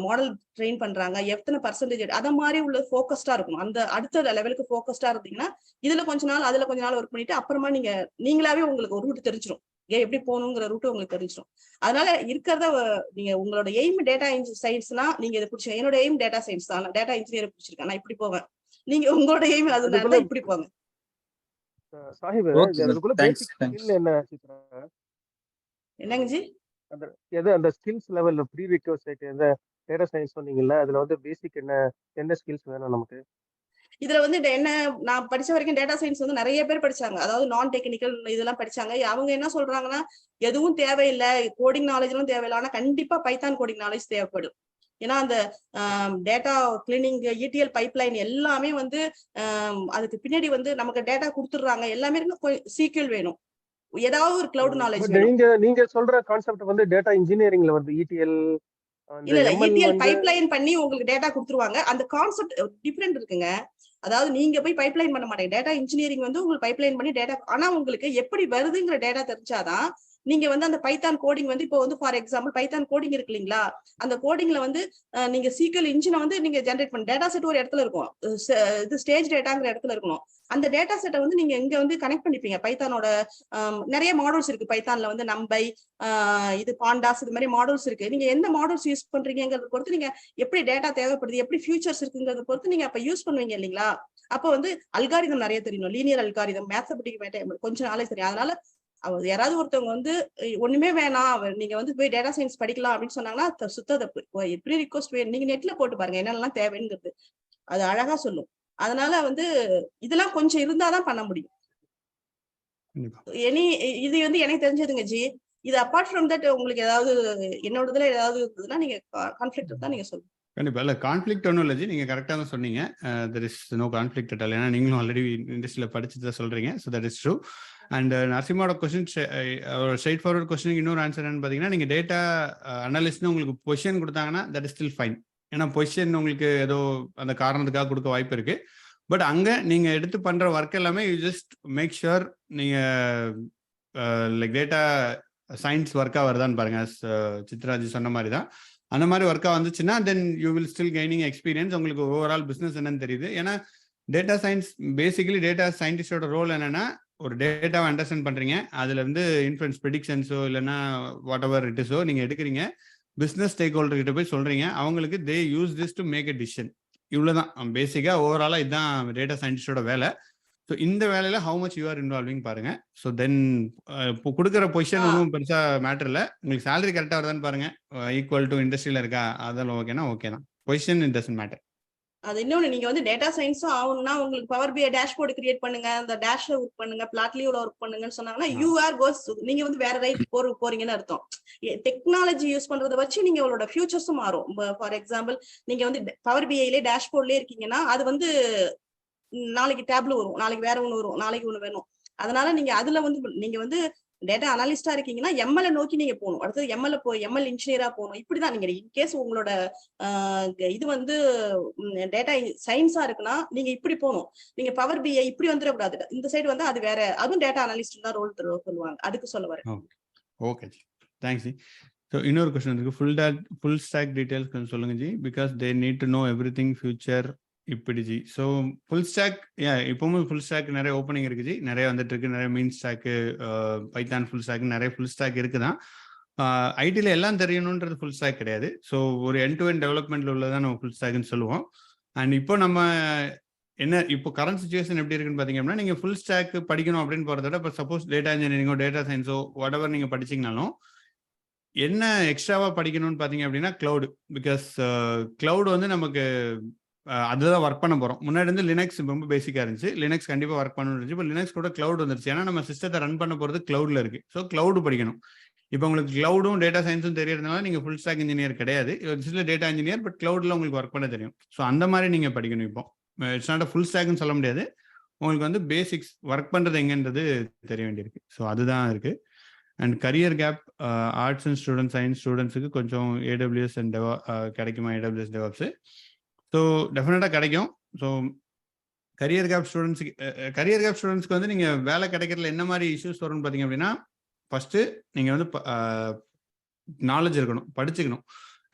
மாடல் ட்ரெயின் பண்றாங்க, எத்தனை பர்சன்டேஜ், அத மாதிரி உள்ள போக்கஸ்டா இருக்கும். அந்த அடுத்த லெவலுக்கு போக்கஸ்டா இருந்தீங்கன்னா இதுல கொஞ்ச நாள் அதுல கொஞ்ச நாள் ஒர்க் பண்ணிட்டு அப்புறமா நீங்களாவே உங்களுக்கு ஒரு ரூட் தெரிஞ்சிடும், எப்படி போகணுங்கிற ரூட் உங்களுக்கு தெரிஞ்சிடும். அதனால இருக்கிறத நீங்க உங்களோட எய்ம் டேட்டா சயின்ஸ்னா நீங்க இதை பிடிச்ச, என்னோட எய்ம் டேட்டா சயின்ஸ் தான், டேட்டா இன்ஜினியர் பிடிச்சிருக்கேன், நான் இப்படி போவேன். நீங்க உங்களோட எய்ம் அதனால இப்படி போங்க. சாஹிப், அதுக்குள்ள பேசிக் ஸ்கில் என்ன என்னங்க ஜி? அந்த ஸ்கில்ஸ் லெவல்ல ப்ரீ ரிக்வெஸ்ட் எந்த டேட்டா சயின்ஸ் சொன்னீங்கல்ல, அதுல வந்து பேசிக் என்ன ஸ்கில்ஸ் வேணும் நமக்கு? இதுல வந்து என்ன, நான் படிச்ச வரைக்கும் டேட்டா சயின்ஸ் வந்து நிறைய பேர் படிச்சாங்க, அதாவது நான் டெக்னிக்கல் இதெல்லாம் படிச்சாங்க. அவங்க என்ன சொல்றாங்கன்னா எதுவும் தேவையில்லை, கோடிங் நாலேஜ் எல்லாம் தேவையில்லை, ஆனா கண்டிப்பா பைத்தான் கோடிங் நாலேஜ் தேவைப்படும். ஏன்னா அந்த டேட்டா கிளீனிங், இடிஎல் பைப்லைன் எல்லாமே வந்து அதுக்கு பின்னாடி வந்து நமக்கு டேட்டா கொடுத்துடுறாங்க, எல்லாமே சீக்வல் வேணும், ஏதாவது ஒரு கிளவுட் நாலேஜ் வேணும். நீங்க சொல்ற கான்செப்ட் வந்து டேட்டா இன்ஜினியரிங்ல வருது. இடிஎல் இடிஎல் பைப்லைன் பண்ணி உங்களுக்கு டேட்டா கொடுத்துருவாங்க. அந்த கான்செப்ட் டிஃபரெண்ட் இருக்குங்க. அதாவது நீங்க போய் பைப்லைன் பண்ண மாட்டீங்க, டேட்டா இன்ஜினியரிங் வந்து உங்களுக்கு பைப்லைன் பண்ணி டேட்டா, ஆனா உங்களுக்கு எப்படி வருதுங்கிற டேட்டா தெரிஞ்சாதான் நீங்க வந்து அந்த பைத்தான் கோடிங் வந்து இப்போ வந்து ஃபார் எக்ஸாம்பிள் பைத்தான் கோடிங் இருக்கு இல்லைங்களா, அந்த கோடிங்ல வந்து நீங்க சீக்வல் இன்ஜினை வந்து நீங்க ஜென்ரேட் பண்ண டேட்டா செட் ஒரு இடத்துல இருக்கும், இது ஸ்டேஜ் டேட்டாங்கிற இடத்துல இருக்கணும். அந்த டேட்டா செட்டை வந்து நீங்க இங்க வந்து கனெக்ட் பண்ணிப்பீங்க. பைத்தானோட நிறைய மாடல்ஸ் இருக்கு பைத்தான்ல வந்து, நம்பை, இது பாண்டாஸ், இது மாதிரி மாடல்ஸ் இருக்கு. நீங்க எந்த மாடல்ஸ் யூஸ் பண்றீங்கிறத பொறுத்து, நீங்க எப்படி டேட்டா தேவைப்படுது, எப்படி ஃபியூச்சர்ஸ் இருக்குங்கிறத பொறுத்து நீங்க அப்ப யூஸ் பண்ணுவீங்க இல்லைங்களா. அப்ப வந்து அல்காரிதம் நிறைய தெரியணும், லீனியர் அல்காரிதம், மேத்தமெட்டிக் கொஞ்சம் நாலேஜ் தெரியும். அதனால யாராவது ஒருத்தவங்க வந்து ஒண்ணுமே வேணாம் நீங்க வந்து போய் டேட்டா சயின்ஸ் படிக்கலாம் அப்படின்னு சொன்னாங்கன்னா சுத்த தப்பு. எப்படி ரிக்வஸ்ட் நீங்க நெட்ல போட்டு பாருங்க என்னெல்லாம் தேவைங்கிறது, அது அழகா சொல்லும். அதனால வந்து இதெல்லாம் கொஞ்சம் இருந்தாதான் பண்ண முடியும். இது வந்து எனக்கு தெரிஞ்சதுங்க ஜி. இது அப்பார்ட் ஃப்ரம் தட் உங்களுக்கு ஏதாவது என்னோடதுல ஏதாவது இருந்ததுன்னா நீங்க கான்ஃபிளிக்ட் இருந்தா நீங்க சொல்லுங்க. கண்டிப்பா இல்ல, கான்ஃபிளிக்ட் ஒன்றும் இல்லை ஜி, நீங்க கரெக்டாக தான் சொன்னீங்க. There is no conflict at all. ஏன்னா நீங்களும் ஆல்ரெடி இண்டஸ்ட்ரியில் படிச்சுட்டு தான் சொல்றீங்க. So that is true. And நரசிம்மாவோட கொஸ்டின் ஸ்ட்ரைட் ஃபார்வர்ட் கொஸ்டினுக்கு இன்னொரு ஆன்சர் என்னன்னு பார்த்தீங்கன்னா, நீங்கள் டேட்டா அனலிஸ்ட்னு உங்களுக்கு பொசிஷன் கொடுத்தாங்கன்னா தட் இஸ் ஸ்டில் ஃபைன். ஏன்னா பொசிஷன் உங்களுக்கு ஏதோ அந்த காரணத்துக்காக கொடுக்க வாய்ப்பு இருக்கு. பட் அங்கே நீங்கள் எடுத்து பண்ணுற ஒர்க் எல்லாமே யூ ஜஸ்ட் மேக் ஷுர் நீங்கள் லைக் டேட்டா சயின்ஸ் ஒர்க்காக வருதான்னு பாருங்க. சித்ராஜி சொன்ன மாதிரி தான் அந்த மாதிரி ஒர்க்காக வந்துச்சுன்னா then you will still gaining experience. உங்களுக்கு ஓவரால் பிஸ்னஸ் என்னன்னு தெரியுது. ஏன்னா டேட்டா சயின்ஸ் பேசிக்கலி டேட்டா சயின்டிஸ்டோட ரோல் என்னன்னா, ஒரு டேட்டாவை அண்டர்ஸ்டாண்ட் பண்றீங்க, அதுல இருந்து இன்ஃபுளுன்ஸ் ப்ரெடிக்ஷன்ஸோ இல்லைன்னா வாட் எவர் இட் இஸோ நீங்க எடுக்கிறீங்க, பிஸ்னஸ் ஸ்டேக் ஹோல்டர் கிட்ட போய் சொல்றீங்க, அவங்களுக்கு they use this to make a decision. இவ்வளவுதான் பேசிக்கா ஓவராலா இதுதான் டேட்டா சயின்டிஸ்டோட வேலை. ஸோ இந்த வேலையில how much you are involving பாருங்க. ஸோ தென் இப்போ கொடுக்குற பொசிஷன் ஒன்றும் பெருசா மேட்டர் இல்லை, உங்களுக்கு சேலரி கரெக்டாக வருதான்னு பாருங்க, ஈக்குவல் டு இண்டஸ்ட்ரியில இருக்கா அதெல்லாம் ஓகேனா ஓகே தான், பொசிஷன் இட் டசன்ட் மேட்டர். அது இன்னொன்னு, நீங்க வந்து டேட்டா சயின்ஸும் ஆகணும்னா உங்களுக்கு பவர் பிஐ டேஷ்போர்டு கிரியேட் பண்ணுங்க, அந்த டேஷ்ல ஒர்க் பண்ணுங்க, பிளாட்லியோட ஒர்க் பண்ணுங்கன்னு சொன்னாங்கன்னா யூ ஆர் கோஸ், நீங்க வந்து வேற ரைட் போறீங்கன்னு அர்த்தம். டெக்னாலஜி யூஸ் பண்றதை வச்சு நீங்க உங்களோட ஃபியூச்சர்ஸும் மாறும். ஃபார் எக்ஸாம்பிள் நீங்க வந்து பவர் பிஐலே டேஷ்போர்ட்லயே இருக்கீங்கன்னா அது வந்து நாளைக்கு டேப்ல வரும், நாளைக்கு வேற ஒண்ணு வரும், நாளைக்கு ஒண்ணு வேணும். அதனால நீங்க அதுல வந்து நீங்க வந்து டேட்டா அனலிஸ்டா இருக்கீங்கன்னா எம்எல்ஏ நோக்கி நீங்க போகணும், அடுத்தது எம்எல் இன்ஜினியரா போகணும். இப்படிதான் நீங்க இன்கேஸ் உங்களோட இது வந்து டேட்டா சயின்ஸா இருக்குன்னா நீங்க இப்படி போகணும். நீங்க பவர் பிஐ இப்படி வந்துடக்கூடாது, இந்த சைடு வந்து அது வேற, அதுவும் டேட்டா அனலிஸ்ட் தான் ரோல் சொல்லுவாங்க, அதுக்கு சொல்ல வரேன். Okay G, thanks G. So இன்னொரு கொஸ்டின் இருக்கு, ஃபுல் ஸ்டாக் டீடைல்ஸ் கொஞ்சம் சொல்லுங்க G, because they need to know every thing future இப்படி ஜி. ஸோ ஃபுல் ஸ்டாக் இப்போவுமே ஃபுல் ஸ்டாக் நிறைய ஓப்பனிங் இருக்கு ஜி, நிறைய வந்துட்டு இருக்கு, நிறைய மீன் ஸ்டாக்கு, பைத்தான் ஃபுல் ஸ்டாக், நிறைய ஃபுல் ஸ்டாக் இருக்குதான். ஐடியில் எல்லாம் தெரியணுன்றது ஃபுல் ஸ்டாக் கிடையாது. ஸோ ஒரு எண்ட் டு எண்ட் டெவலப்மெண்ட்ல உள்ளதான் நம்ம ஃபுல் ஸ்டாக்னு சொல்லுவோம். அண்ட் இப்போ நம்ம என்ன இப்போ கரண்ட் சுச்சுவேஷன் எப்படி இருக்குன்னு பார்த்தீங்க அப்படின்னா, நீங்கள் ஃபுல் ஸ்டாக் படிக்கணும் அப்படின்னு போகிறத விட இப்போ suppose data இன்ஜினியரிங்கோ data சயின்ஸோ what ever நீங்கள் படிச்சிங்கனாலும் என்ன எக்ஸ்ட்ராவாக படிக்கணும்னு பார்த்தீங்க அப்படின்னா கிளவுட். பிகாஸ் கிளவுட் வந்து நமக்கு அதுதான் ஒர்க் பண்ண போகிறோம். முன்னாடி வந்து லினக்ஸ் ரொம்ப பேசிக்காக இருந்துச்சு, லினக்ஸ் கண்டிப்பாக ஒர்க் பண்ணணும் இருந்துச்சு. இப்போ லினக்ஸ் கூட கிளவுட் வந்துருச்சு, ஏன்னா நம்ம சிஸ்டத்தை ரன் பண்ண போகிறது கிளவுட்ல இருக்கு. ஸோ கிளவுட் படிக்கணும். இப்போ உங்களுக்கு கிளவுடும் டேட்டா சயின்ஸும் தெரியறதுனால நீங்கள் ஃபுல் ஸ்டாக் இன்ஜினியர் கிடையாது, சில டேட்டா இன்ஜினியர், பட் கிளவுட்ல உங்களுக்கு ஒர்க் பண்ண தெரியும். ஸோ அந்த மாதிரி நீங்கள் படிக்கணும். இப்போ இட்ஸ் நாட் ஃபுல் ஸ்டாக்னு சொல்ல முடியாது, உங்களுக்கு வந்து பேசிக்ஸ் ஒர்க் பண்ணுறது எங்கன்றது தெரிய வேண்டியிருக்கு. ஸோ அதுதான் இருக்கு. And career gap arts and students, science ஸ்டூடெண்ட்ஸ்க்கு கொஞ்சம் ஏடபிள்யூஎஸ் அண்ட் கிடைக்குமா, ஏடபிள்யூஎஸ் டெவாப்ஸ்? ஸோ டெஃபினட்டாக கிடைக்கும். ஸோ கரியர் கேப் ஸ்டூடெண்ட்ஸ்க்கு வந்து நீங்கள் வேலை கிடைக்கிறதுல என்ன மாதிரி இஷ்யூஸ் வரும்னு பார்த்தீங்க அப்படின்னா, ஃபர்ஸ்ட் நீங்கள் வந்து நாலேஜ் இருக்கணும், படிச்சுக்கணும்,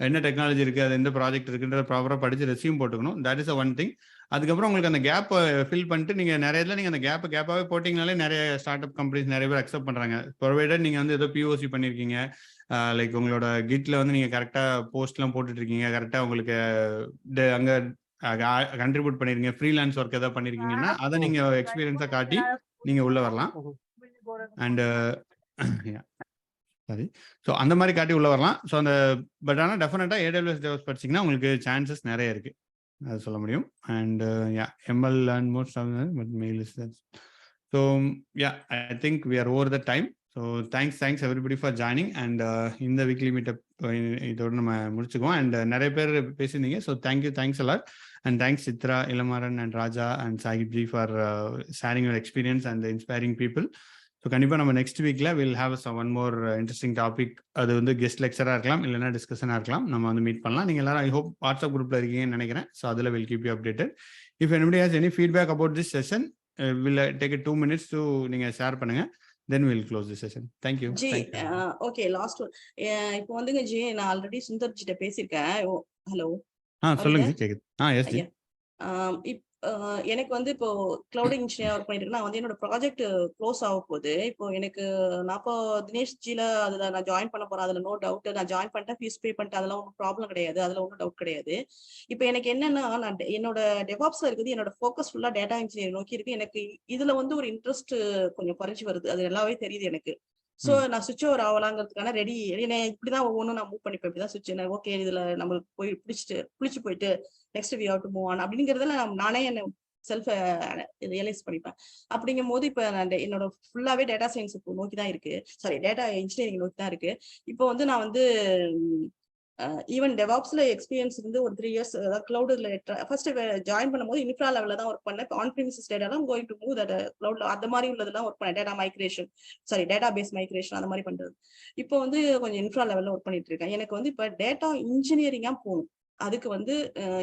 என்ன டெக்னாலஜி இருக்குது, அது எந்த ப்ராஜெக்ட் இருக்குன்றத ப்ராப்பராக படித்து ரெஸ்யூம் போட்டுக்கணும். That is a one thing. அதுக்கப்புறம் உங்களுக்கு அந்த கேப்பை ஃபில் பண்ணிட்டு நீங்கள் நிறைய இதில் நீங்கள் அந்த கேப்பாகவே போட்டிங்கனாலே நிறைய ஸ்டார்ட் அப் கம்பெனிஸ் நிறைய பேர் அக்செப்ட் பண்ணுறாங்க. ப்ரொவைடட் நீங்கள் வந்து ஏதோ பிஓசி பண்ணியிருக்கீங்க, லைக் உங்களோட கிட்ல வந்து நீங்கள் கரெக்டாக போஸ்ட்லாம் போட்டுட்டு இருக்கீங்க, கரெக்டாக உங்களுக்கு அங்கே கண்ட்ரிபியூட் பண்ணிருக்கீங்க, ஃப்ரீலான்ஸ் ஒர்க் ஏதாவது பண்ணியிருக்கீங்கன்னா அதை நீங்கள் எக்ஸ்பீரியன்ஸாக காட்டி நீங்கள் உள்ளே வரலாம். அண்டு சரி, ஸோ அந்த மாதிரி காட்டி உள்ளே வரலாம். ஸோ அந்த பட் ஆனால் டெஃபினட்டாக ஏடபிள்யூஎஸ் டெவலப்ஸ் படிச்சிங்கன்னா உங்களுக்கு சான்சஸ் நிறைய இருக்குது, அது சொல்ல முடியும். And ML and most of but mail is that. So I think we are over the time. So thanks everybody for joining. And இந்த வீக்லி மீட்டப் இதோட நம்ம முடிச்சுக்குவோம். அண்ட் நிறைய பேர் பேசியிருந்தீங்க. So thanks a lot. And thanks Chitra, Ilamaran and Raja and Saqib ji for sharing your experience and inspiring people. So கண்டிப்பாக நம்ம நெக்ஸ்ட் வீக்கில் will have one more interesting topic. அது வந்து கெஸ்ட் லெக்சராக இருக்கலாம், இல்லைனா டிஸ்கஷனாக இருக்கலாம். நம்ம வந்து மீட் பண்ணலாம். நீங்கள் எல்லாரும் ஐ ஹோப் வாட்ஸ்அப் குரூப்பில் இருக்கீங்கன்னு நினைக்கிறேன். ஸோ அதில் will keep you updated. If anybody has any feedback about this session, will take 2 minutes to நீங்கள் ஷேர் பண்ணுங்கள். then we'll close the session. Thank you. G Thank you. Okay last one. இப்போ வந்துங்க ஜி, நான் ஆல்ரெடி சுந்தர் கிட்ட பேசியிருக்கேன். ஹலோ சொல்லுங்க ஜி, கேக்குது. எஸ் ஜி. எனக்கு வந்து இப்போ கிளவுட் இன்ஜினியர் ஒர்க் பண்ணிட்டு இருக்கேன். நான் வந்து என்னோட ப்ராஜெக்ட் க்ளோஸ் ஆக போகுது. இப்போ எனக்கு நான் இப்போ தினேஷ் ஜில அதுல நான் ஜாயின் பண்ண போறேன். அதுல நோ டவுட். நான் ஜாயின் பண்ணிட்டேன், ஃபீஸ் பே பண்ணிட்டேன், அதெல்லாம் ஒன்றும் ப்ராப்ளம் கிடையாது, அதுல ஒன்றும் டவுட் கிடையாது. இப்போ எனக்கு என்னன்னா, நான் என்னோட டெவாப்ஸ்ல இருக்குது, என்னோட ஃபோக்கஸ் ஃபுல்லா டேட்டா இன்ஜினியர் நோக்கி இருக்கு. எனக்கு இதுல வந்து ஒரு இன்ட்ரெஸ்ட் கொஞ்சம் குறைஞ்சி வருது, அது நல்லாவே தெரியுது எனக்கு. ஸோ நான் சுவிட்ச் ஓவர் ஆகலாங்கிறதுக்கான ரெடி. இப்படிதான் ஒவ்வொன்றும் நான் மூவ் பண்ணிப்பேன். இப்படிதான் சுவிட்ச் ஓகே, இதுல நம்மளுக்கு போய் பிடிச்சு போயிட்டு next we have to move on அப்படிங்கிறதுல நானே என்ன செல்ஃப் ரியலைஸ் பண்ணிப்பேன். அப்படிங்கும் போது இப்போ என்னோட ஃபுல்லாவே டேட்டா சயின்ஸ் நோக்கி தான் இருக்கு, சாரி டேட்டா இன்ஜினியரிங் நோக்கி தான் இருக்கு. இப்போ வந்து நான் வந்து ஈவன் டெவாப்ஸ்ல எக்ஸ்பீரியன்ஸ் இருந்து ஒரு 3 years கிளவுட்ல ஃபர்ஸ்ட் ஜாயின் பண்ணும்போது இன்ஃப்ரா லெவல்ல தான் ஒர்க் பண்ணேன். ஆன் ப்ரீமிசஸ் டேட்டாலாம் கோயிங் டு மூவ் தட் கிளவுட்ல அந்த மாதிரி உள்ளதெல்லாம் ஒர்க் பண்ணேன். Data migration, sorry database migration அந்த மாதிரி பண்றது. இப்போ வந்து கொஞ்சம் இன்ஃப்ரா லெவல்ல ஒர்க் பண்ணிட்டு இருக்கேன். எனக்கு வந்து இப்போ டேட்டா இன்ஜினியரிங்கா போகணும். அதுக்கு வந்து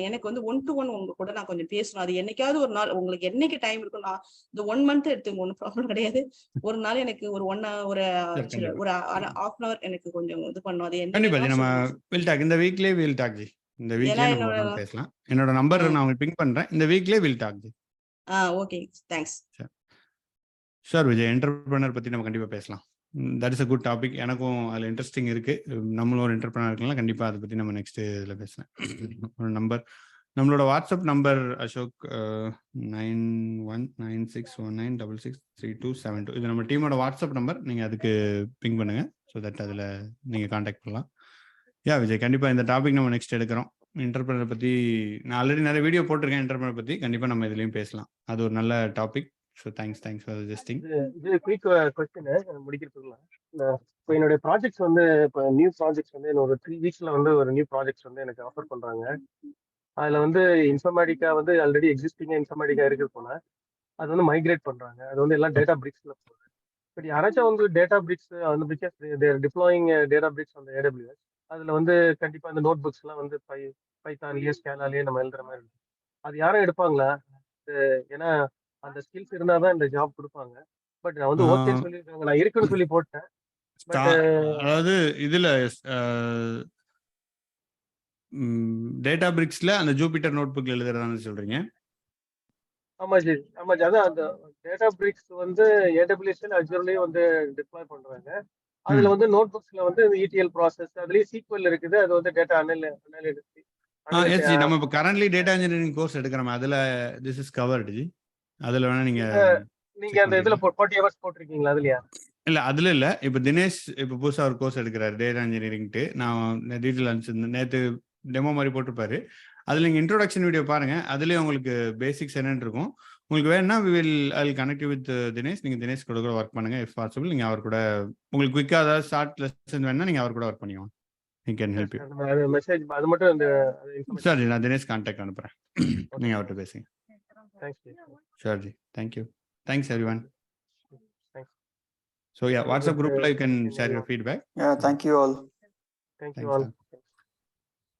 எனக்கு வந்து 1-to-1 உங்க கூட நான் கொஞ்சம் பேசணும். அது என்னைக்காவது ஒரு நாள், உங்களுக்கு என்னைக்கு டைம் இருக்கும், நான் இந்த 1 month எடுத்துங்க, ஒன்றும் ப்ராப்ளம் கிடையாது. ஒரு நாள் எனக்கு ஒரு half an hour எனக்கு கொஞ்சம் இது பண்ணும். அது கண்டிப்பா ஜி, நம்ம என்ன வில் டாக். இந்த வீக்லயே வில் டாக் ஜி. இந்த வீக்லயே நம்ம ஒரு நாள் பேசலாம். என்னோட நம்பர் நான் உங்களுக்கு பிங் பண்றேன். இந்த வீக்லயே will talk ji. Okay, thanks. Sure Vijay, entrepreneur பத்தி நம்ம கண்டிப்பா பேசலாம். That is a good topic. எனக்கும் அதில் இன்ட்ரெஸ்டிங் இருக்கு. நம்மளும் ஒரு என்டர்பிரனர் இருக்கலாம், கண்டிப்பா அதை பத்தி நம்ம நெக்ஸ்ட் இதில் பேசுறேன். ஒரு நம்பர், நம்மளோட வாட்ஸ்அப் நம்பர் அசோக் 919619663272. இது நம்ம டீமோட வாட்ஸ்அப் நம்பர். நீங்க அதுக்கு பிங் பண்ணுங்க, ஸோ தட் அதில் நீங்க கான்டாக்ட் பண்ணலாம். விஜய், கண்டிப்பா இந்த டாபிக் நம்ம நெக்ஸ்ட் எடுக்கிறோம். என்டர்பிரனர் பத்தி நான் ஆல்ரெடி நிறைய வீடியோ போட்டிருக்கேன். என்டர்பிரனர் பத்தி கண்டிப்பா நம்ம இதுலயும் பேசலாம். அது ஒரு நல்ல topic. So thanks for suggesting. இது குயிக் கொஸ்டின் முடிக்கிறதுக்குலாம். இப்போ என்னுடைய ப்ராஜெக்ட்ஸ் வந்து இப்போ நியூ ப்ராஜெக்ட்ஸ் வந்து ஒரு 3 weeksல வந்து ஒரு நியூ ப்ராஜெக்ட்ஸ் வந்து எனக்கு ஆஃபர் பண்றாங்க. அதுல வந்து இன்ஃபர்மேட்டிக்கா வந்து ஆல்ரெடி எக்ஸிஸ்டிங்கா இன்ஃபர்மேட்டிக்கா இருக்கு போல, அது வந்து மைக்ரேட் பண்றாங்க. அது வந்து எல்லாம் டேட்டா பிரிக்ஸ்ல போகுது. பட் யாராச்சும் வந்து டேட்டா பிரிக்ஸ் வந்து because they're deploying Databricks அந்த AWS, அதுல வந்து கண்டிப்பா இந்த நோட் புக்ஸ் எல்லாம் வந்து பைத்தான்லயே ஸ்கேலாலேயே நம்ம எழுதுற மாதிரி இருக்கு. அது யாரும் எடுப்பாங்களா? ஏன்னா அந்த ஸ்கில்ஸ் இருந்தாதான் இந்த ஜாப் கொடுப்பாங்க. பட் நான் வந்து ஓகே சொல்லியிருக்காங்க, நான் இருக்குன்னு சொல்லி போட்டேன். அதாவது இதுல டேட்டா பிரிக்ஸ்ல அந்த ஜூபிட்டர் நோட் புக்ல எழுதுறதான்னு சொல்றீங்க? ஆமாஜி. அதான் அந்த டேட்டா பிரிக்ஸ் வந்து AWSல அஜூர்லயே வந்து டிப்ளாய் பண்றாங்க. அதுல வந்து நோட் புக்ஸ்ல வந்து ETL ப்ராசஸ், அதுலயே SQL இருக்குது. அது வந்து டேட்டா எஸ் ஜி, நம்ம இப்போ கரண்ட்லி டேட்டா இன்ஜினியரிங் கோர்ஸ் எடுக்கிறோம். அதுல திஸ் இஸ் கவர்டு ஜி. அதுல வேணா நீங்க அந்த இதுல 40 hours போட்டிருக்கீங்களா? அதுலயா? இல்ல, அதுல இல்ல. இப்ப தினேஷ் இப்ப புதுசா ஒரு கோர்ஸ் எடுக்கிறாரு டேட்டா இன்ஜினியரிங்ட்டு. நான் டீட்டெயில் அனுப்பிச்சிருந்தேன், நேற்று டெமோ மாதிரி போட்டிருப்பாரு. அதுல நீங்க இன்ட்ரோடக்ஷன் வீடியோ பாருங்க. அதுலயே உங்களுக்கு பேசிக்ஸ் என்னன்னு இருக்கும். உங்களுக்கு வேணும்னா ஐ கனெக்ட் வித் தினேஷ். நீங்க தினேஷ் கூட ஒர்க் பண்ணுங்க. இஃப் பாசிபிள் நீங்க அவர் கூட உங்களுக்கு குயிக்கா ஏதாவது ஷார்ட் லெசன் வேணும்னா நீங்க அவர் கூட ஒர்க் பண்ணிக்கலாம். He can help you. Message அது மட்டும் அந்த சார் ஜி, நான் தினேஷ் கான்டாக்ட் அனுப்புறேன். நீங்க அவர்கிட்ட பேசுங்க. Sure ji. Thank you. Thanks everyone. Thanks. So yeah, WhatsApp group you can share your feedback. Yeah, thank you all. Thank you all.